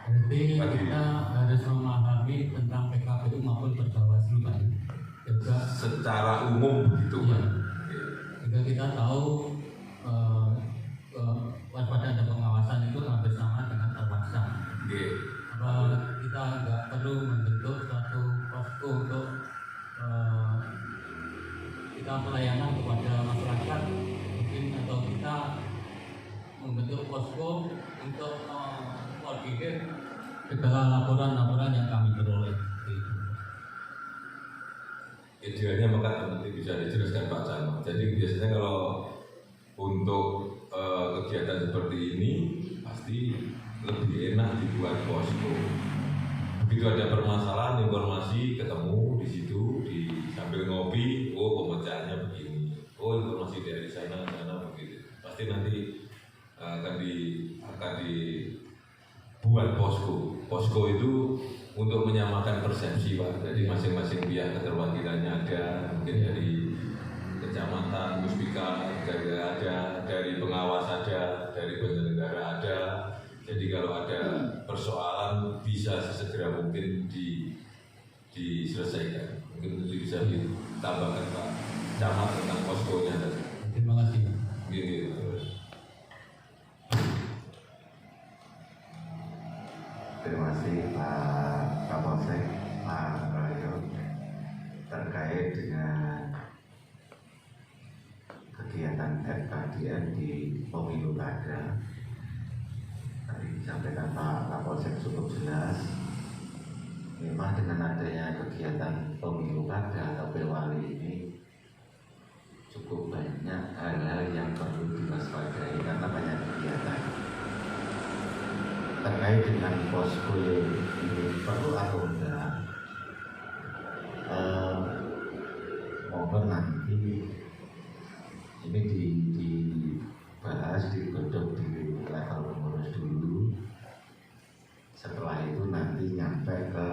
Speaker 7: Berarti kita harus memahami tentang PKPU maupun Perbawaslu kan? Juga
Speaker 5: Secara umum begitu Pak.
Speaker 7: Juga kita tahu waspada ada pengawasan itu hampir sama dengan terpaksa. Apa kita nggak perlu membentuk suatu posko untuk kita pelayanan kepada masyarakat mungkin, atau kita membentuk posko untuk koordinir segala laporan-laporan yang kami peroleh.
Speaker 5: Idealnya maka nanti bisa dijelaskan Pak Camat. Jadi biasanya kalau untuk kegiatan seperti ini pasti lebih enak dibuat posko. Begitu ada permasalahan, informasi ketemu di situ, sambil ngopi, oh pemecahannya begini, oh informasi dari sana begitu. Pasti nanti akan dibuat posko. Posko itu untuk menyamakan persepsi Pak. Jadi masing-masing pihak keterwakilannya ada, mungkin dari kecamatan, muspika ada, dari pengawas ada, dari penyelenggara ada. Jadi kalau ada persoalan bisa sesegera mungkin diselesaikan. Mungkin itu bisa ditambahkan Pak Camat tentang poskonya tadi.
Speaker 7: Terima kasih.
Speaker 5: Gitu.
Speaker 3: Terima kasih Pak Kapolsek, Pak Royo, terkait dengan kegiatan FKDN di pemilu kada. Tadi disampaikan Pak Kapolsek cukup jelas. Memang dengan adanya kegiatan pemilu kada atau Pewali ini cukup banyak hal-hal yang perlu diwaspadai karena banyak kegiatan. Terkait dengan posko ini perlu atau enggak, mohon nanti ini dibahas, digodok di level pengurus dulu. Setelah itu nanti nyampe ke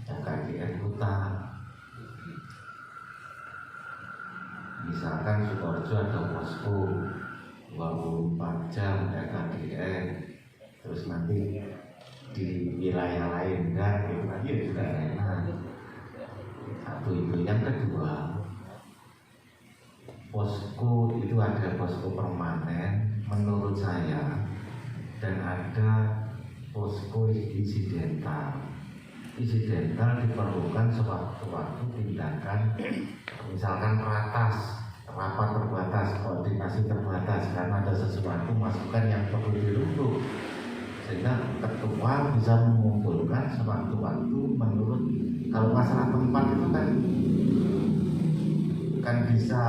Speaker 3: FKDN Kota. Misalkan Sukoharjo ada posko, 24 jam KDN, terus nanti di wilayah lain kan itu lagi juga enak. Satu itu. Yang kedua, posko itu ada posko permanen menurut saya, dan ada posko insidental. Insidental diperlukan sewaktu-waktu tindakan, misalkan rapat terbatas, koordinasi terbatas karena ada sesuatu masukan yang perlu dirunduk, sehingga ketua bisa mengumpulkan sewaktu-waktu menurut. Kalau masalah tempat itu kan bisa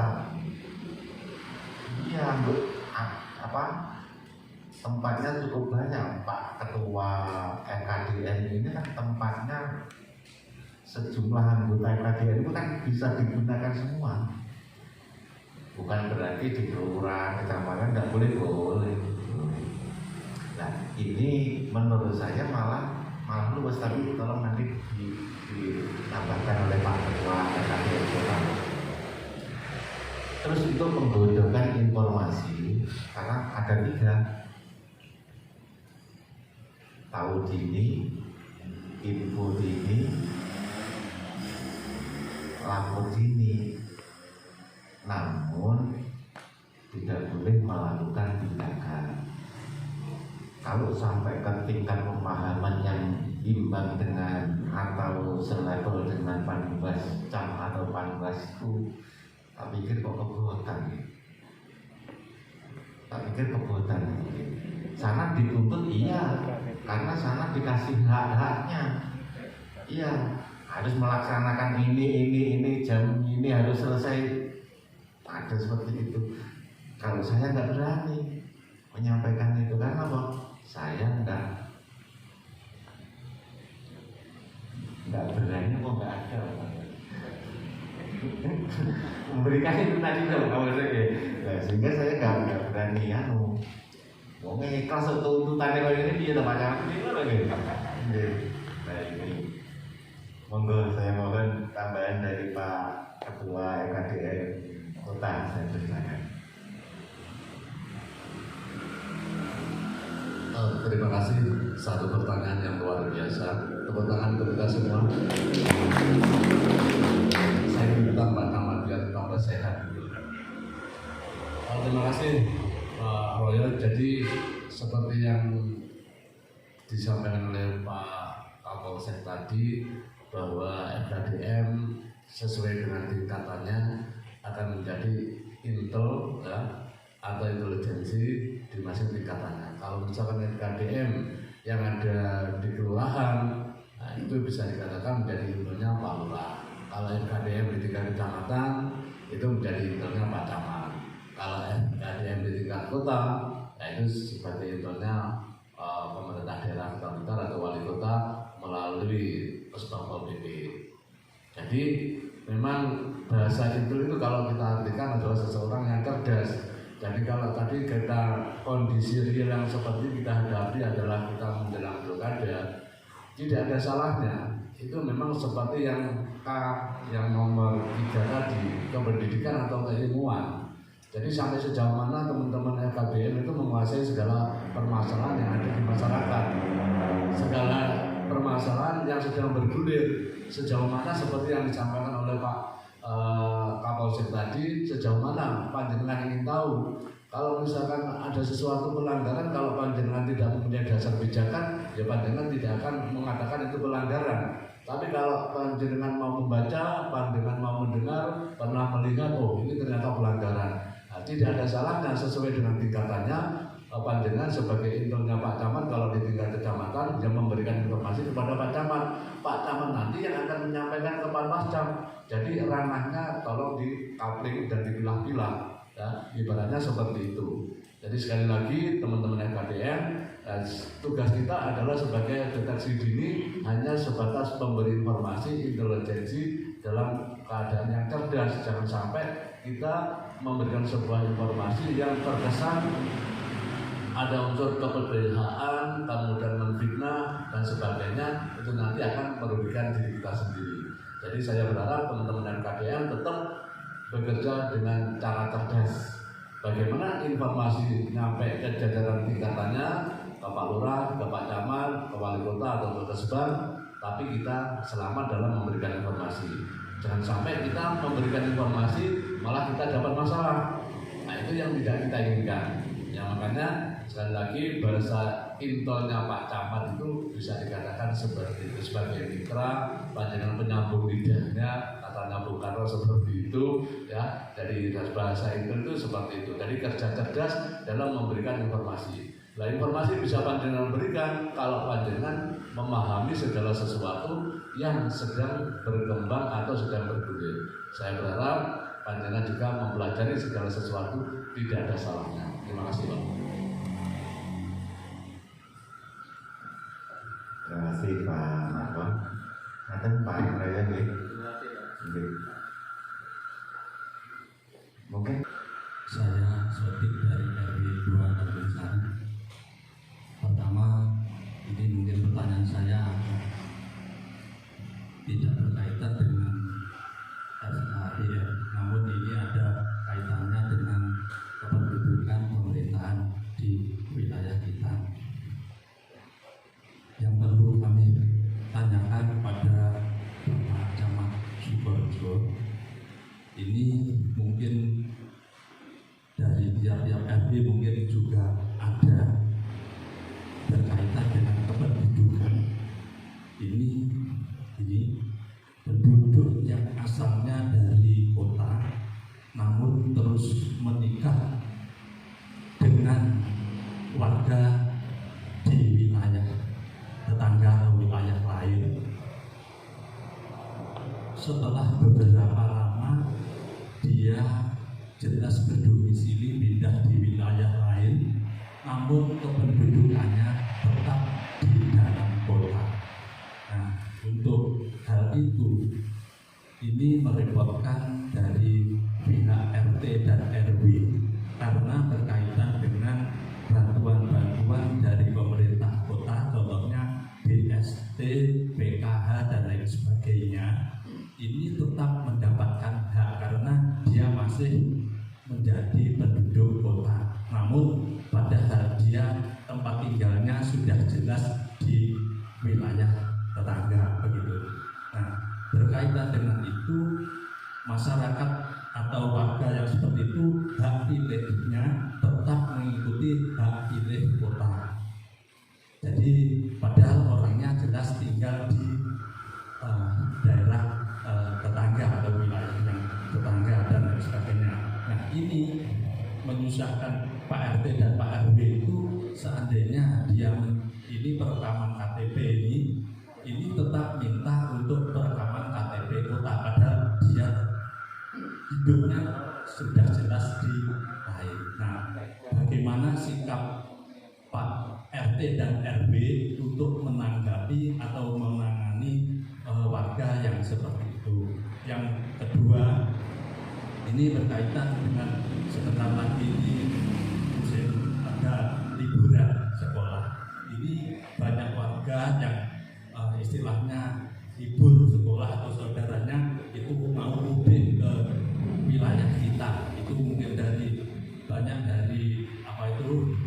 Speaker 3: tempatnya cukup banyak. Pak Ketua FKDN ini kan tempatnya sejumlah anggota FKDN itu kan bisa digunakan semua. Bukan berarti di kelurahan, kecamatan nggak boleh. Nah ini menurut saya malah luas, tapi tolong nanti ditambahkan oleh Pak Ketua FKDN Kota. Terus itu penggodokan informasi, karena ada 3: tahu dini, info dini, lapor dini. Namun tidak boleh melakukan tindakan. Kalau sampai ke tingkat pemahaman yang imbang dengan atau selevel dengan Panwas Cam atau Panwas itu, tak pikir kok kebohongan. Sana dituntut iya, karena sana dikasih hak-haknya. Iya, harus melaksanakan ini jam ini harus selesai. Ada seperti itu. Kalau saya nggak berani menyampaikan itu, karena apa? Saya nggak berani, kok nggak ada memberikan itu tadi dong, kalau saya sehingga saya nggak berani ngomong ikhlas untuk tuntutannya kalau ini dia tak macam ini lagi. Nah ini monggo saya mohon tambahan dari Pak Ketua FKDN Kota, saya persilakan.
Speaker 4: Terima kasih, satu pertanyaan yang luar biasa. Tepuk tangan untuk kita semua. Saya minta Pak Camat biar tambah sehat. Terima kasih Pak Royo. Jadi seperti yang disampaikan oleh Pak Kapolsek tadi, bahwa FKDM sesuai dengan tingkatannya akan menjadi intel atau intelijensi di masing tingkatannya. Kalau misalkan FKDM yang ada di kelurahan, nah itu bisa dikatakan menjadi intelnya Pak Lurah. Kalau FKDM di tingkat kecamatan, itu menjadi intelnya Pak Camat. Kalau FKDM di tingkat kota, nah itu sebagai intelnya pemerintah daerah Kota Blitar atau wali kota melalui Puspom PP. Jadi memang bahasa intel itu kalau kita artikan adalah seseorang yang cerdas. Jadi kalau tadi kita kondisi real yang seperti kita hadapi adalah kita menjelang pilkada, tidak ada salahnya. Itu memang seperti yang yang nomor 3 tadi, kependidikan atau keilmuan. Jadi sampai sejauh mana teman-teman FKBM itu menguasai segala permasalahan yang ada di masyarakat, segala permasalahan yang sedang bergulir, sejauh mana seperti yang disampaikan oleh Pak Kapolsek tadi, sejauh mana panjenengan ingin tahu. Kalau misalkan ada sesuatu pelanggaran, kalau panjenengan tidak mempunyai dasar pijakan, ya panjenengan tidak akan mengatakan itu pelanggaran. Tapi kalau panjenengan mau membaca, panjenengan mau mendengar, pernah melihat, oh ini ternyata pelanggaran, nah, tidak ada salahnya sesuai dengan tingkatannya. Panjenengan sebagai intelnya Pak Camat, kalau di tingkat kecamatan yang memberikan informasi kepada Pak Camat. Pak Camat nanti yang akan menyampaikan ke Panwascam. Jadi ranahnya tolong di-coupling dan dipilah-pilah, ya, ibaratnya seperti itu. Jadi sekali lagi teman-teman FKDN, tugas kita adalah sebagai deteksi dini, hanya sebatas memberi informasi intelijensi dalam keadaan yang cerdas. Jangan sampai kita memberikan sebuah informasi yang terkesan ada unsur kepederahan, kemudian menfitnah dan sebagainya, itu nanti akan merugikan diri kita sendiri. Jadi saya berharap teman-teman FKDN tetap bekerja dengan cara cerdas, Bagaimana informasi nyampe ke jajaran tingkatannya, ke Pak Lurah, ke Pak Camat, ke Wali Kota atau ke Kesbang, tapi kita selamat dalam memberikan informasi. Jangan sampai kita memberikan informasi malah kita dapat masalah. Nah itu yang tidak kita inginkan. Yang makanya sekali lagi bahasa intolnya Pak Camat itu bisa dikatakan seperti itu, sebagai mitra, panjangan penyambung lidahnya, katanya Bung Karno seperti itu, ya. Dari bahasa intol itu seperti itu. Jadi kerja cerdas dalam memberikan informasi. Nah informasi bisa panjenengan berikan kalau panjenengan memahami segala sesuatu yang sedang berkembang atau sedang bergulir. Saya berharap panjenengan juga mempelajari segala sesuatu, tidak ada salahnya. Terima kasih Pak.
Speaker 3: Terima kasih Pak Marwan. Nanti Pak Raya nih. Mungkin
Speaker 7: Saya Sotik dari RW 2 Tanjungsari. Pertama, ini mungkin pertanyaan saya tidak berkaitan dengan SAD ya, namun ini ada kaitannya dengan kependudukan pemerintahan di wilayah kita. Yang perlu kami tanyakan kepada Bapak Camat Sukorejo, ini mungkin dari tiap-tiap RW mungkin juga ada berkaitan dengan kependudukan. Ini penduduk yang asalnya dari kota namun terus menikah dengan warga di wilayah tetangga, wilayah lain. Setelah beberapa lama dia jelas berdomisili pindah di wilayah lain, namun kependudukannya tetap di dalam kota. Nah, untuk hal itu ini merepotkan dari pihak RT dan RW karena berkaitan dengan bantuan-bantuan dari pemerintah kota, contohnya BST, PKH dan lain sebagainya. Ini tetap mendapatkan hak karena dia masih menjadi penduduk kota. Namun padahal dia tempat tinggalnya sudah jelas di wilayah tetangga begitu. Nah, berkaitan dengan itu masyarakat atau warga yang seperti itu hak pilihnya tetap mengikuti hak pilih kota. Jadi padahal orangnya jelas tinggal di daerah tetangga atau wilayah yang tetangga dan lain sebagainya. Nah ini menyusahkan Pak RT dan Pak RW itu seandainya dia ini perekaman KTP ini tetap minta untuk perekaman KTP kota padahal dia hidupnya sudah jelas di lain. Nah bagaimana sikap Pak RT dan RW untuk menanggapi atau menangani warga yang seperti itu. Yang kedua, ini berkaitan dengan sebentar lagi ini musim ada liburan sekolah. Ini banyak warga yang istilahnya libur sekolah atau saudaranya itu mau mudik ke wilayah kita. Itu mungkin banyak dari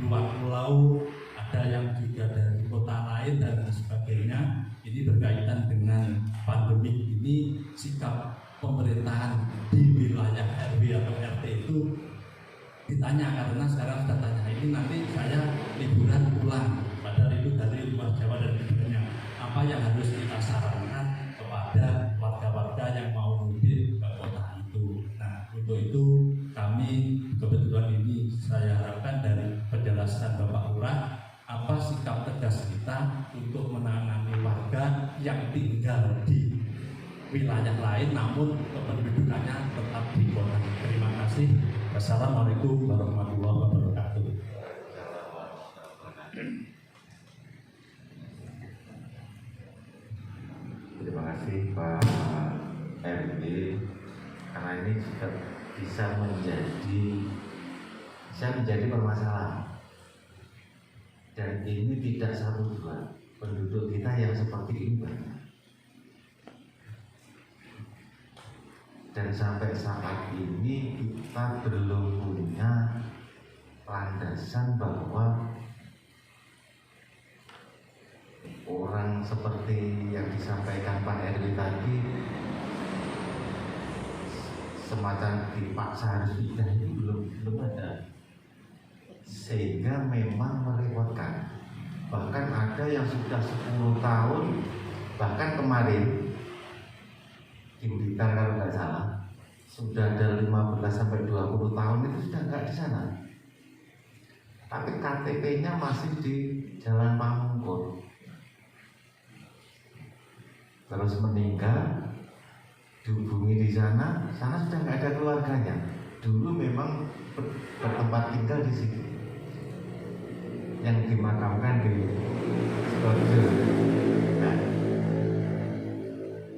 Speaker 7: luar pulau, ada yang juga dari kota lain dan sebagainya. Ini berkaitan dengan pandemi ini, sikap pemerintahan di wilayah RW atau RT itu ditanya karena sekarang sudah tanya ini nanti saya liburan pulang padahal itu dari luar Jawa dan sebagainya. Apa yang harus kita sarankan kepada warga-warga yang mau mudik ke kota itu? Nah untuk itu kami kebetulan ini saya harapkan dari penjelasan Bapak Lurah apa sikap tegas kita untuk menangani warga yang tinggal di wilayah lain namun kependudukannya tetap di kota. Terima kasih. Wassalamualaikum warahmatullahi wabarakatuh.
Speaker 3: terima kasih Pak RW karena ini juga bisa menjadi permasalahan. Dan ini tidak satu dua, penduduk kita yang seperti ini banyak. Dan sampai saat ini kita belum punya landasan bahwa orang seperti yang disampaikan Pak RW tadi semacam dipaksa harus pindah itu belum ada, sehingga memang merepotkan. Bahkan ada yang sudah 10 tahun, bahkan kemarin di Blitar kalau nggak salah sudah ada 15-20 tahun itu sudah nggak di sana, tapi KTP-nya masih di Jalan Pamungkur. Terus meninggal, dihubungi di sana sudah nggak ada keluarganya. Dulu memang bertempat tinggal di situ, yang dimakamkan di Sidoarjo. Nah,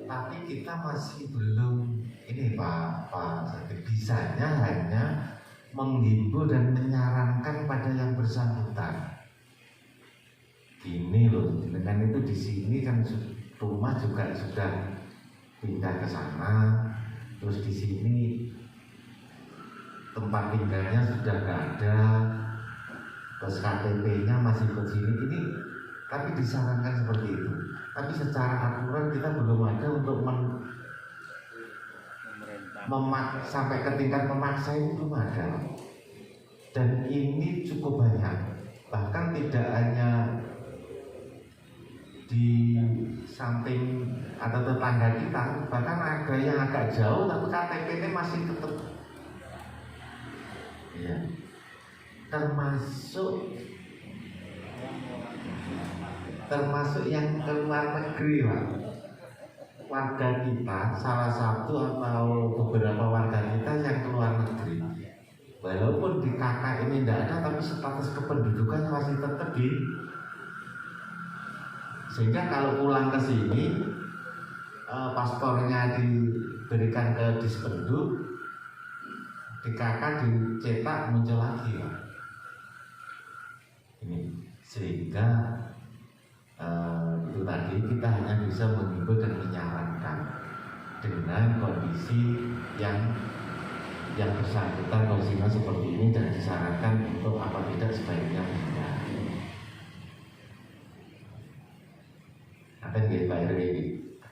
Speaker 3: tapi kita masih belum ini Pak Sakit, bisanya hanya menghimbau dan menyarankan pada yang bersangkutan. Gini loh, dengan itu di sini kan rumah juga sudah pindah ke sana, terus di sini tempat tinggalnya sudah nggak ada, terus KTP-nya masih ke sini. Ini tapi disarankan seperti itu. Tapi secara aturan kita belum ada untuk sampai ke tingkat memaksa itu belum ada. Dan ini cukup banyak. Bahkan tidak hanya di samping atau tetangga kita, bahkan ada yang agak jauh tapi KTP-nya masih tetap, ya, termasuk yang ke luar negeri Pak. Warga kita, salah satu atau beberapa warga kita yang ke luar negeri, walaupun di KK ini tidak ada, tapi status kependudukannya masih tetap di, sehingga kalau pulang ke sini paspornya diberikan ke Dispenduk, di KK dicetak muncul lagi Pak. Ini sehingga itu tadi kita hanya bisa menghimbau dan menyarankan dengan kondisi yang bersangkutan kondisinya seperti ini, dan disarankan untuk apa tidak sebaiknya pindah. Ada nggak Pak RW ini?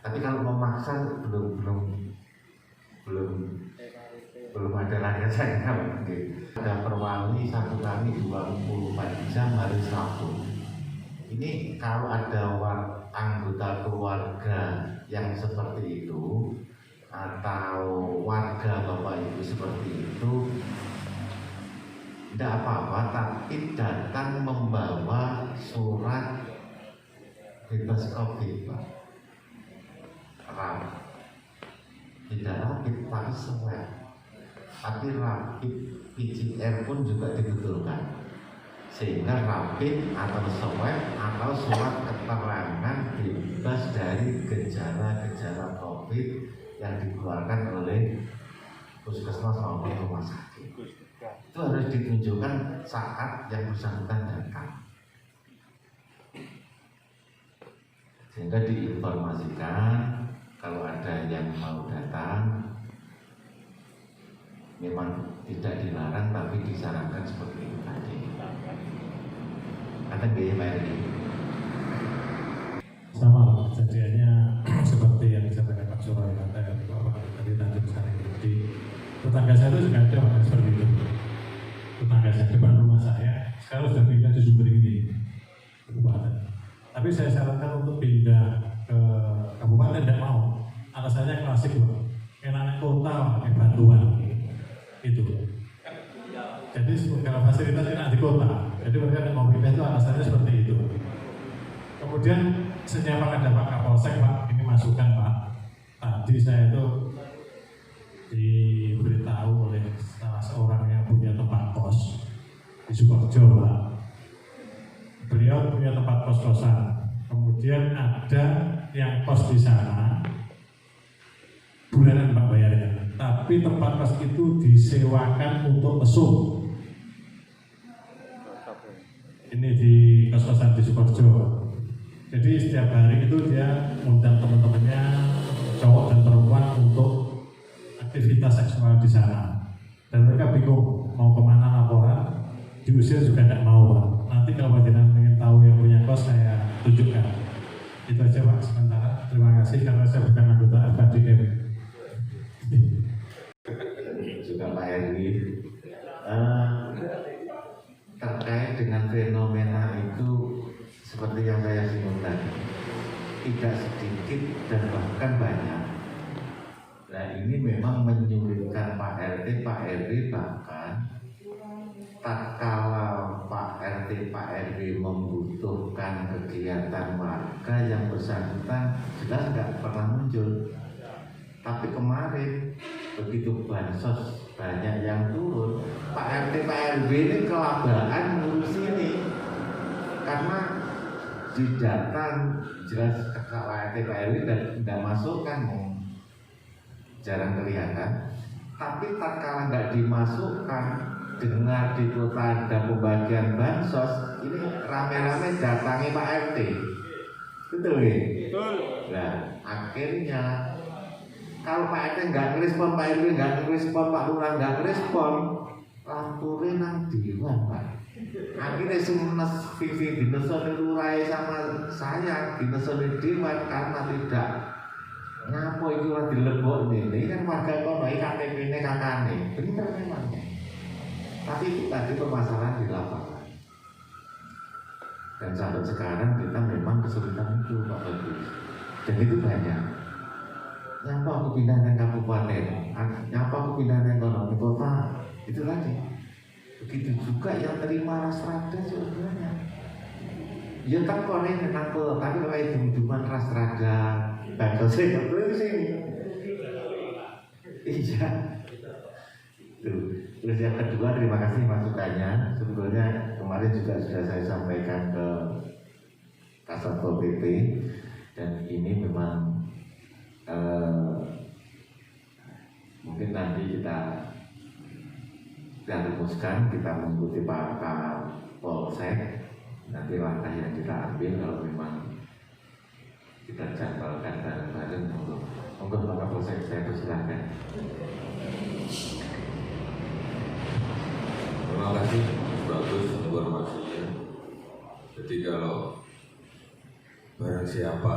Speaker 3: Tapi kalau memaksa belum ada landasannya Pak. Ada perwali 1 kali 24 jam hari Sabtu. Ini kalau ada anggota keluarga yang seperti itu atau warga Bapak Ibu seperti itu, tidak apa-apa, tapi datang membawa surat bebas COVID Pak. Tidak rapid tapi swab, tapi rapid PCR pun juga dibetulkan, sehingga rapid atau swab atau surat keterangan bebas dari gejala-gejala COVID yang dikeluarkan oleh puskesmas maupun rumah sakit. Itu harus ditunjukkan saat yang bersangkutan datang, sehingga diinformasikan kalau ada yang mau datang, memang tidak dilarang tapi disarankan seperti itu tadi. Ada nggak ya Pak RW?
Speaker 7: Sama kejadiannya seperti yang disampaikan Pak Suroyo tadi Tanjung Sari. Di tetangga saya itu juga ada orang seperti itu. Tetangga saya depan rumah saya sekarang sudah pindah di Sumber ini, kabupaten. Tapi saya sarankan untuk pindah ke kabupaten, tidak mau. Alasannya klasik Pak, enak kota pakai bantuan itu. Jadi segala fasilitas enak di kota. Jadi mereka mau pindah itu alasannya seperti itu. Kemudian senyaman ada Pak Kapolsek Pak, ini masukan Pak. Tadi saya itu diberitahu oleh salah seorang yang punya tempat kos di Sukoharjo Pak. Beliau punya tempat kos-kosan. Kemudian ada yang kos di sana, bulanan Pak bayarnya. Tapi tempat kos itu disewakan untuk mesum. Ini di kos-kosan di Sukoharjo. Jadi setiap hari itu dia undang teman-temannya cowok dan perempuan untuk aktivitas seksual di sana. Dan mereka bingung mau kemana laporan,
Speaker 8: diusir juga tidak mau Pak. Nanti kalau jenengan ingin tahu yang punya kos saya tunjukkan. Itu aja Pak sementara. Terima kasih karena saya bukan anggota FKDM.
Speaker 3: Juga Pak Heri, terkait dengan fenomena itu seperti yang saya singgung tadi, tidak sedikit dan bahkan banyak. Nah ini memang menyulitkan Pak RT, Pak RW, bahkan tak kala Pak RT, Pak RW membutuhkan kegiatan warga yang bersangkutan jelas nggak pernah muncul. Tapi kemarin begitu bansos banyak yang turun, Pak RT, Pak RW ini kelabakan ngurus ini karena di data jelas Pak RT, Pak RW tidak masukkan, jarang kelihatan. Tapi tak kala nggak dimasukkan, dengar di kota ada pembagian bansos, ini rame-rame datangi Pak RT, betul ya?
Speaker 1: Betul.
Speaker 3: Nah akhirnya kalau Pak RT nggak ngerespon, Pak RW nggak ngerespon, Pak Lurah nggak ngerespon, laporin nang Dewan Pak. Akhirnya semua visi dinesoni Lurah sama saya dinesoni Dewan karena tidak ngapo itu ora dilebok ini kan warga kono KTP ini kakane, bener memangnya. Tapi itu tadi permasalahan di lapangan. Dan sampai sekarang kita memang kesulitan itu Pak Bagus. Dan itu banyak. Nyapa aku pindah ke kabupaten, nyapa aku pindah ke kota, itu tadi. Begitu juga yang terima rasrada sebenarnya. Ya tak konek tentang tapi kalau itu rasrada, bakal saya di sini. Iya. Tuh. Terus yang kedua, terima kasih masukannya. Sebetulnya kemarin juga sudah saya sampaikan ke Kasatpol PP, dan ini memang mungkin nanti kita rumuskan, kita mengikuti Pak Polsek, nanti langkah yang kita ambil kalau memang kita jadwalkan bareng-bareng. Monggo Pak Kapolsek, saya persilahkan.
Speaker 5: Terima kasih, bagus informasinya. Jadi kalau barang siapa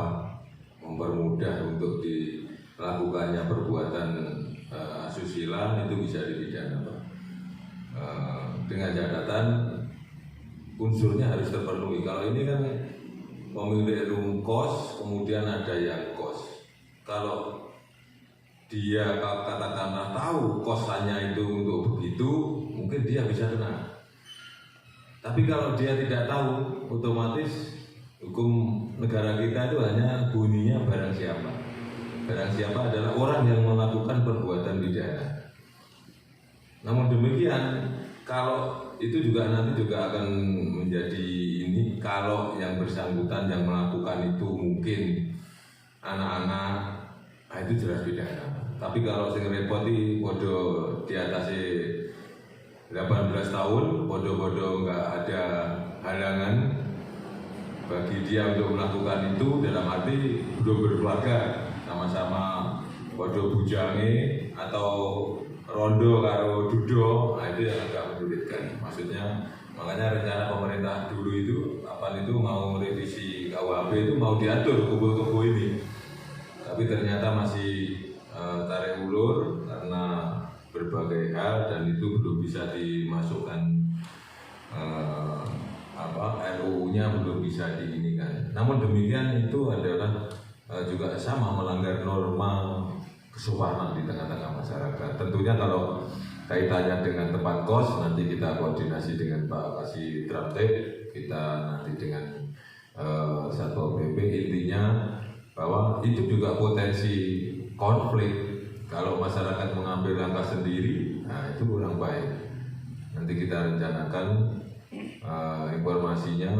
Speaker 5: mempermudah untuk dilakukannya perbuatan asusila itu bisa dipidana, Pak. Dengan catatan unsurnya harus terpenuhi. Kalau ini kan pemilik room kos, kemudian ada yang kos. Kalau dia katakanlah tahu kosannya itu untuk begitu, mungkin dia bisa kena. Tapi kalau dia tidak tahu, otomatis hukum negara kita itu hanya bunyinya barang siapa. Barang siapa adalah orang yang melakukan perbuatan pidana. Namun demikian, kalau itu juga nanti juga akan menjadi ini, kalau yang bersangkutan yang melakukan itu mungkin anak-anak, nah itu jelas pidana. Tapi kalau sing repoti bodoh di atas 18 tahun, bodoh-bodoh nggak ada halangan bagi dia untuk melakukan itu, dalam arti belum berkeluarga, sama-sama bodoh bujange atau rondo karo dudo, nah itu yang agak menyulitkan. Maksudnya makanya rencana pemerintah dulu itu kapan itu mau revisi KUHP itu mau diatur kumpul-kumpul ini, tapi ternyata masih tarik ulur karena berbagai hal dan itu belum bisa dimasukkan RUU-nya belum bisa diinikan. Namun demikian itu adalah juga sama melanggar norma kesopanan di tengah-tengah masyarakat. Tentunya kalau kaitannya dengan tempat kos, nanti kita koordinasi dengan Pak Kasih Tramtek, kita nanti dengan Satpol PP. Intinya bahwa itu juga potensi konflik. Kalau masyarakat mengambil langkah sendiri, nah itu kurang baik. Nanti kita rencanakan informasinya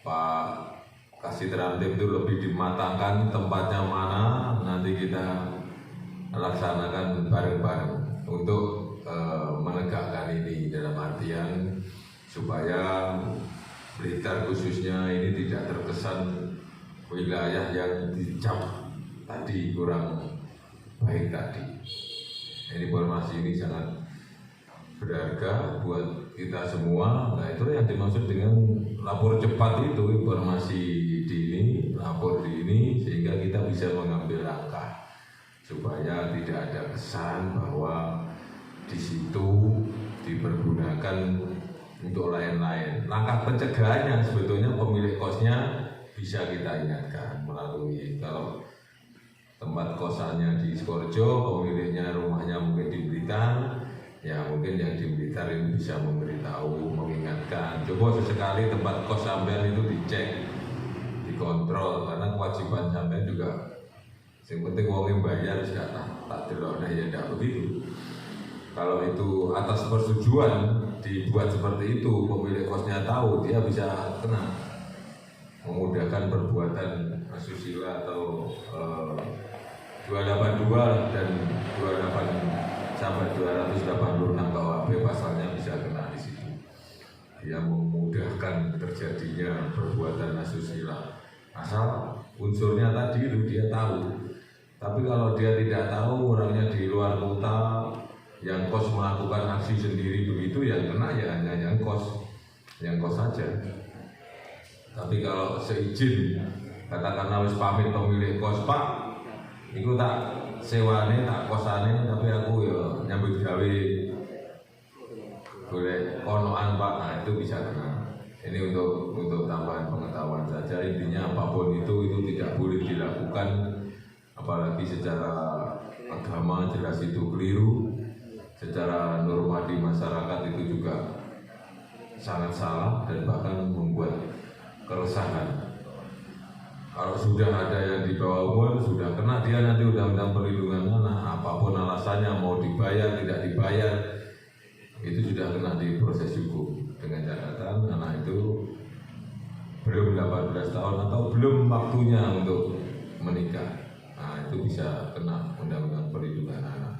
Speaker 5: Pak Kasih Tramtek itu lebih dimatangkan tempatnya mana, nanti kita laksanakan bareng-bareng untuk menegakkan ini, dalam artian supaya Blitar khususnya ini tidak terkesan wilayah yang dicap tadi kurang baik tadi. Informasi ini sangat berharga buat kita semua. Nah itu yang dimaksud dengan lapor cepat itu, informasi dini, lapor dini, sehingga kita bisa mengambil langkah supaya tidak ada kesan bahwa di situ dipergunakan untuk lain-lain. Langkah pencegahannya sebetulnya pemilik kosnya bisa kita ingatkan melalui, kalau tempat kosannya di Sukorejo, pemiliknya rumahnya mungkin di Blitar, ya mungkin yang di Blitar ini bisa memberitahu, mengingatkan. Coba sesekali tempat kos sampean itu dicek, dikontrol, karena kewajiban sampean juga. Yang penting uangnya bayar, sudah tak delok, nah ya tidak begitu. Kalau itu atas persetujuan dibuat seperti itu, pemilik kosnya tahu, dia bisa kena, memudahkan perbuatan asusila atau 282 dan 28 sampai 286 KUHP pasalnya bisa kena di situ. Dia memudahkan terjadinya perbuatan asusila asal unsurnya tadi itu dia tahu. Tapi kalau dia tidak tahu, orangnya di luar kota, yang kos melakukan aksi sendiri begitu, yang kena ya hanya yang kos saja. Tapi kalau seizin, katakanlah wis pamit pemilik kos, Pak, itu tak sewane, tak kosane, tapi aku ya nyambut gawe boleh konoan Pak, nah itu bisa kena. Ini untuk tambahan pengetahuan saja. Intinya apapun itu tidak boleh dilakukan, apalagi secara agama jelas itu keliru, secara norma di masyarakat itu juga sangat salah dan bahkan membuat keresahan. Kalau sudah ada yang di bawah umur, sudah kena dia nanti undang-undang perlindungan anak, apapun alasannya, mau dibayar tidak dibayar, itu sudah kena di proses hukum, dengan catatan anak itu belum 18 tahun atau belum waktunya untuk menikah. Nah itu bisa kena undang-undang perlindungan anak.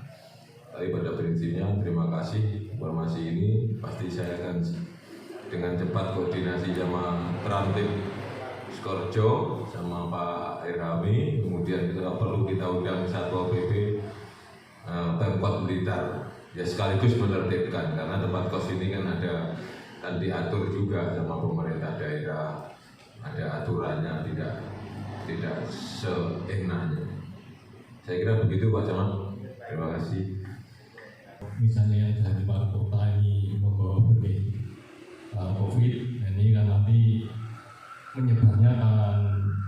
Speaker 5: Tapi pada prinsipnya terima kasih informasi ini, pasti saya akan dengan cepat koordinasi sama Transtip Sukorejo sama Pak Irhami, kemudian kalau perlu kita undang Satpol PP Pemkot Blitar, ya sekaligus menertibkan, karena tempat kos ini kan diatur juga sama pemerintah daerah, ada aturannya, tidak seenaknya. Saya kira begitu Pak Camat. Terima kasih.
Speaker 7: Misalnya yang dari wali kota ini membawa berbagai COVID, ini kan nanti menyebarnya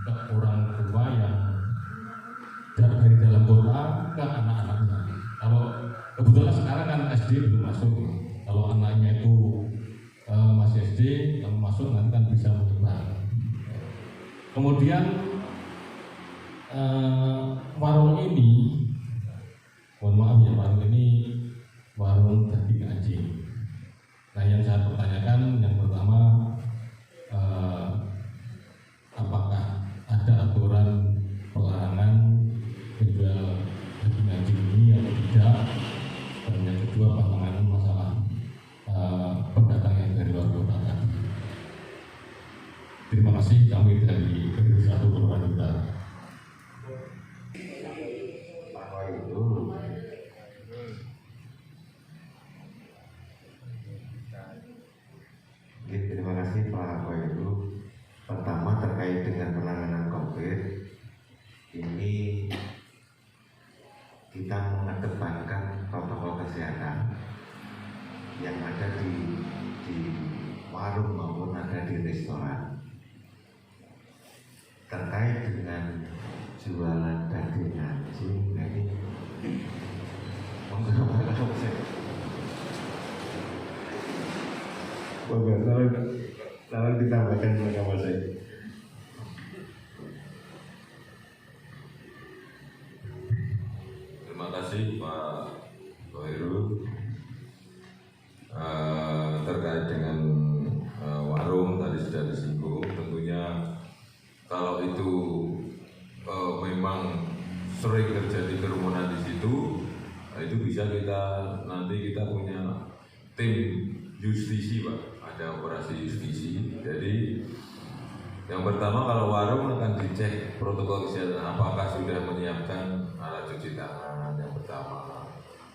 Speaker 7: ke orang tua yang dari dalam kota ke anak-anaknya. Kalau kebetulan sekarang kan SD belum masuk, kalau anaknya itu masih SD, kalau masuk nanti kan bisa menyebar. Kemudian warung ini, mohon maaf ya, warung ini warung daging anjing. Nah yang saya pertanyakan yang pertama, apakah ada aturan pelarangan menjual daging anjing ini atau tidak? Dan yang kedua, pandangan masalah pedagang yang dari luar kota tadi. Terima kasih, kami dari Kediri 1 Kelurahan Utara.
Speaker 3: Terima kasih Pak Koiru. Pertama terkait dengan penanganan COVID ini, kita mengedepankan protokol kesehatan yang ada di warung maupun ada di restoran. Terkait dengan jualan daging anjing, ini tolong ditambahkan sama saya.
Speaker 5: Terima kasih Pak Koirul. Terkait dengan warung tadi sudah disinggung, tentunya kalau itu memang sering terjadi kerumunan di situ, itu bisa nanti kita punya tim justisi Pak, ada operasi justisi. Jadi yang pertama, kalau warung akan dicek protokol kesehatan, apakah sudah menyiapkan alat cuci tangan yang pertama.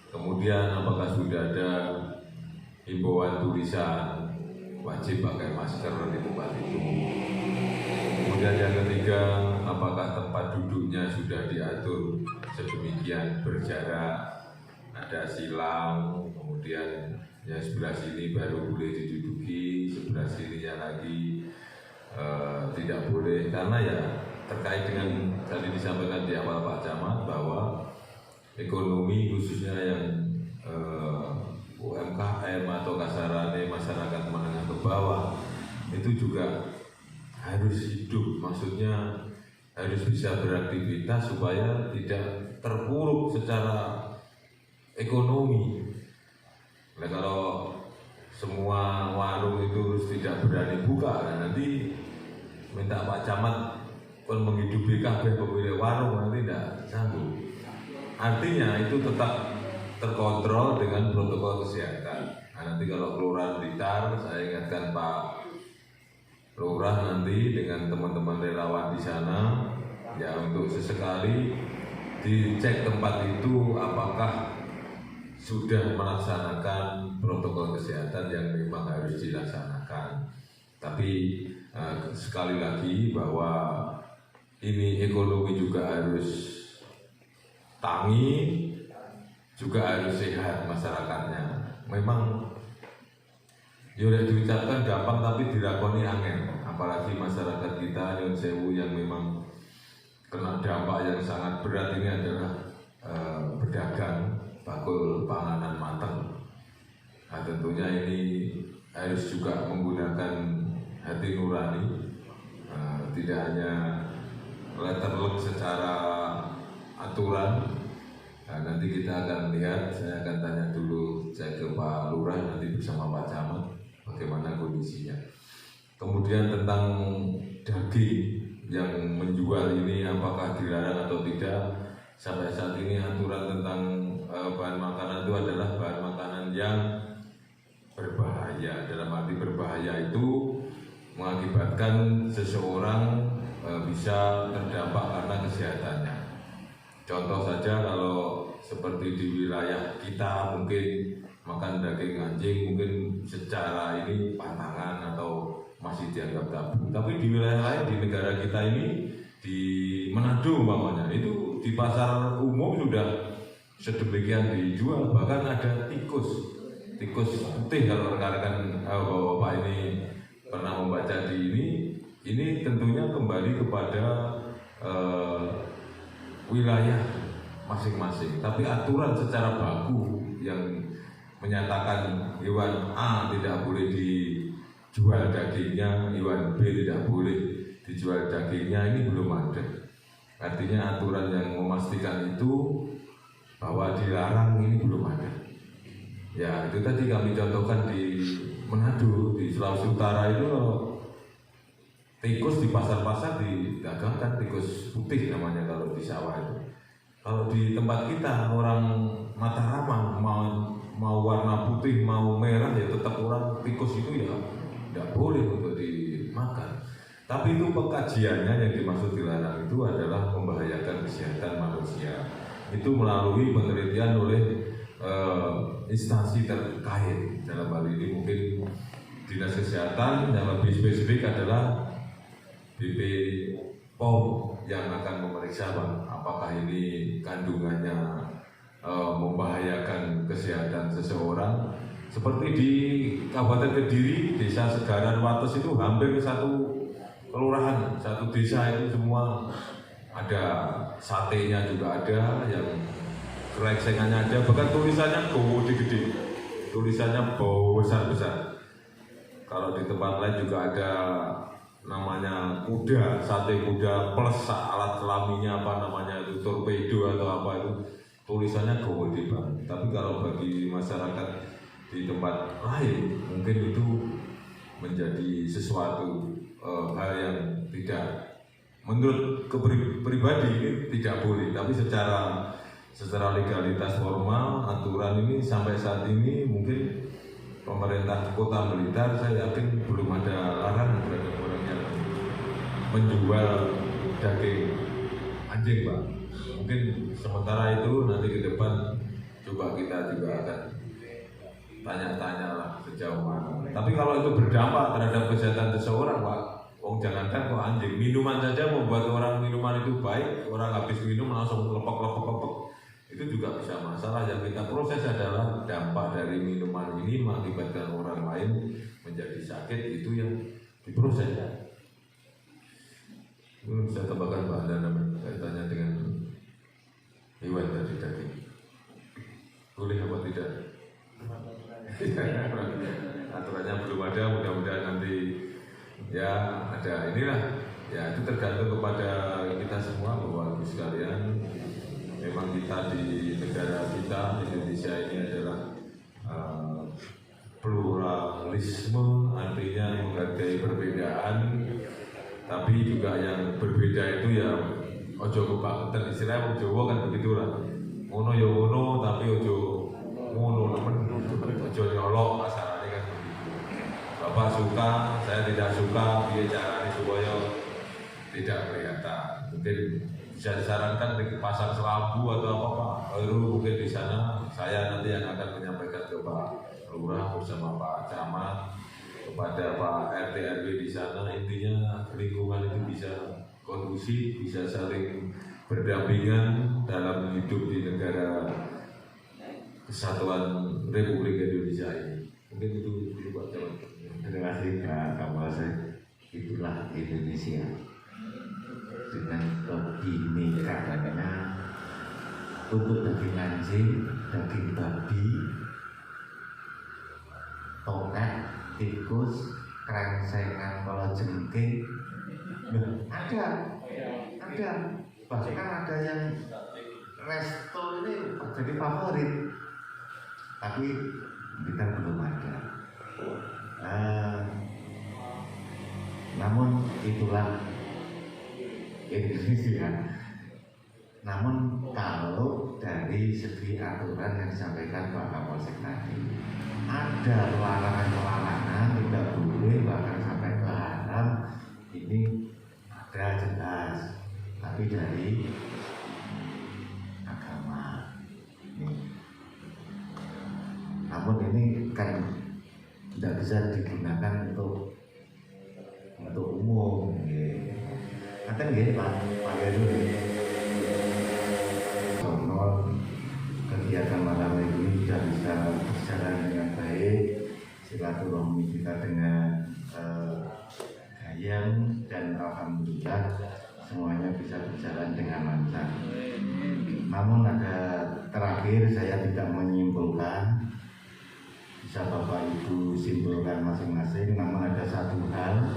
Speaker 5: Kemudian apakah sudah ada himbauan tulisan wajib pakai masker di tempat itu. Kemudian yang ketiga, apakah tempat duduknya sudah diatur sedemikian berjarak, ada silang, kemudian yang sebelah sini baru boleh diduduki, sebelah sininya lagi tidak boleh, karena ya terkait dengan tadi disampaikan di awal Pak Camat bahwa ekonomi khususnya yang UMKM atau kasarannya masyarakat menengah ke bawah itu juga harus hidup, maksudnya harus bisa beraktivitas supaya tidak terpuruk secara ekonomi. Nah, kalau semua warung itu tidak berani buka, nah nanti minta Pak Camat pun menghidupi kabeh pemilik warung nanti tidak sanggup. Artinya itu tetap terkontrol dengan protokol kesehatan. Nah, nanti kalau Kelurahan Blitar, saya ingatkan Pak Lurah nanti dengan teman-teman relawan di sana ya untuk sesekali dicek tempat itu apakah sudah melaksanakan protokol kesehatan yang memang harus dilaksanakan. Tapi sekali lagi bahwa ini ekonomi juga harus tangi, juga harus sehat masyarakatnya. Memang ya diucapkan gampang tapi dilakoni angin. Apalagi masyarakat kita Nyun Sewu yang memang kena dampak yang sangat berat ini adalah pedagang bakul panganan matang. Nah, tentunya ini harus juga menggunakan hati nurani, tidak hanya letterlek secara aturan. Nah, nanti kita akan lihat, saya akan tanya dulu saya ke Pak Lurah nanti bersama Pak Camat bagaimana kondisinya. Kemudian tentang daging yang menjual ini apakah dilarang atau tidak, sampai saat ini aturan tentang bahan makanan itu adalah bahan makanan yang berbahaya. Dalam arti berbahaya itu mengakibatkan seseorang bisa terdampak karena kesehatannya. Contoh saja kalau seperti di wilayah kita mungkin makan daging anjing mungkin secara ini pantangan atau masih dianggap tabu. Tapi di wilayah lain di negara kita ini, di Manado umpamanya, itu di pasar umum sudah sedemikian dijual, bahkan ada tikus putih. Kalau rekan-rekan bapak ini pernah membaca di ini tentunya kembali kepada wilayah masing-masing. Tapi aturan secara baku yang menyatakan hewan A tidak boleh dijual dagingnya, hewan B tidak boleh dijual dagingnya, ini belum ada. Artinya aturan yang memastikan itu bahwa dilarang ini belum ada. Ya itu tadi kami contohkan di Manado, di Sulawesi Utara itu tikus di pasar-pasar didagangkan, tikus putih namanya kalau di sawah itu. Kalau di tempat kita orang Mataraman mau warna putih mau merah ya tetap orang tikus itu ya tidak boleh untuk dimakan. Tapi itu pengkajiannya yang dimaksud dilarang itu adalah membahayakan kesehatan manusia. Itu melalui penelitian oleh instansi terkait. Dalam hal ini mungkin Dinas Kesehatan, yang lebih spesifik adalah BPOM yang akan memeriksa apakah ini kandungannya membahayakan kesehatan seseorang. Seperti di Kabupaten Kediri, Desa Segaran Wates itu hampir satu kelurahan, satu desa itu semua ada satenya juga ada, yang kereksengannya ada, bahkan tulisannya bau gede, tulisannya bau besar-besar. Kalau di tempat lain juga ada namanya kuda, sate kuda plus alat kelaminnya apa namanya itu torpedo atau apa itu, tulisannya gede banget. Tapi kalau bagi masyarakat di tempat lain mungkin itu menjadi sesuatu hal yang tidak, menurut pribadi ini tidak boleh. Tapi secara legalitas formal aturan ini sampai saat ini mungkin pemerintah Kota Blitar saya yakin belum ada larangan terhadap orang yang menjual daging anjing, Pak. Mungkin sementara itu nanti ke depan coba kita juga akan tanya-tanya lah kejauhan. Tapi kalau itu berdampak terhadap kesehatan seseorang, Pak, jangankan kok anjing, minuman saja membuat orang minuman itu baik, orang habis minum langsung lepek, itu juga bisa masalah. Yang kita proses adalah dampak dari minuman ini mengakibatkan orang lain menjadi sakit, itu yang diproses. Mungkin bisa tambahkan Pak Anda kaitannya dengan hewan tadi. Boleh apa tidak? Aturannya belum ada, mudah-mudahan nanti ya ada. Inilah ya, itu tergantung kepada kita semua, Bapak Ibu sekalian. Memang kita di negara kita Indonesia ini adalah pluralisme, artinya menghargai perbedaan, tapi juga yang berbeda itu ya ojo kebangetan. Istilahnya Jawa kan begitulah, ngono ya ngono tapi ojo ngono nemen, ojo nyolok, masalahnya kan begitu. Bapak suka, saya tidak suka, biar caranya supaya tidak kelihatan. Mungkin bisa disarankan pasang selambu atau apa Pak, baru mungkin di sana saya nanti yang akan menyampaikan ke Pak Lurah bersama Pak Camat kepada Pak RT RW di sana. Intinya lingkungan itu bisa kondusif, bisa saling berdampingan dalam hidup di negara Kesatuan Republik Indonesia ini. Mungkin itu Pak Camat.
Speaker 3: Terima kasih Pak Kapolsek. Itulah Indonesia dengan kebinekaan untuk daging anjing, daging babi, tokek, tikus, krengsengan, kalau jengking, ada, bahkan ada yang resto ini jadi favorit, tapi kita belum ada. Namun itulah Indonesia. Namun kalau dari segi aturan yang disampaikan Pak Kapolsek tadi, ada larangan-larangan tidak boleh, bahkan sampai ke haram, ini ada jelas, tapi dari agama ini. Namun ini kan tidak bisa digunakan untuk umum. Nanti nggih Pak Heru, kegiatan malam ini sudah bisa berjalan dengan baik. Silaturahmi kita dengan Gayam, dan alhamdulillah semuanya bisa berjalan dengan lancar. Namun ada terakhir, saya tidak menyimpulkan, bisa Bapak Ibu simpulkan masing-masing. Namun ada satu hal,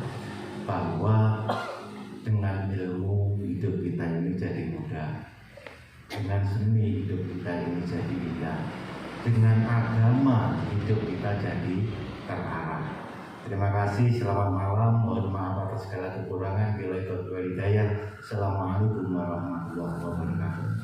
Speaker 3: bahwa dengan ilmu hidup kita ini jadi mudah, dengan seni hidup kita ini jadi indah, dengan agama hidup kita jadi terarah. Terima kasih, selamat malam, mohon maaf atas segala kekurangan. Bila itu hidayah. Assalamualaikum warahmatullahi wabarakatuh.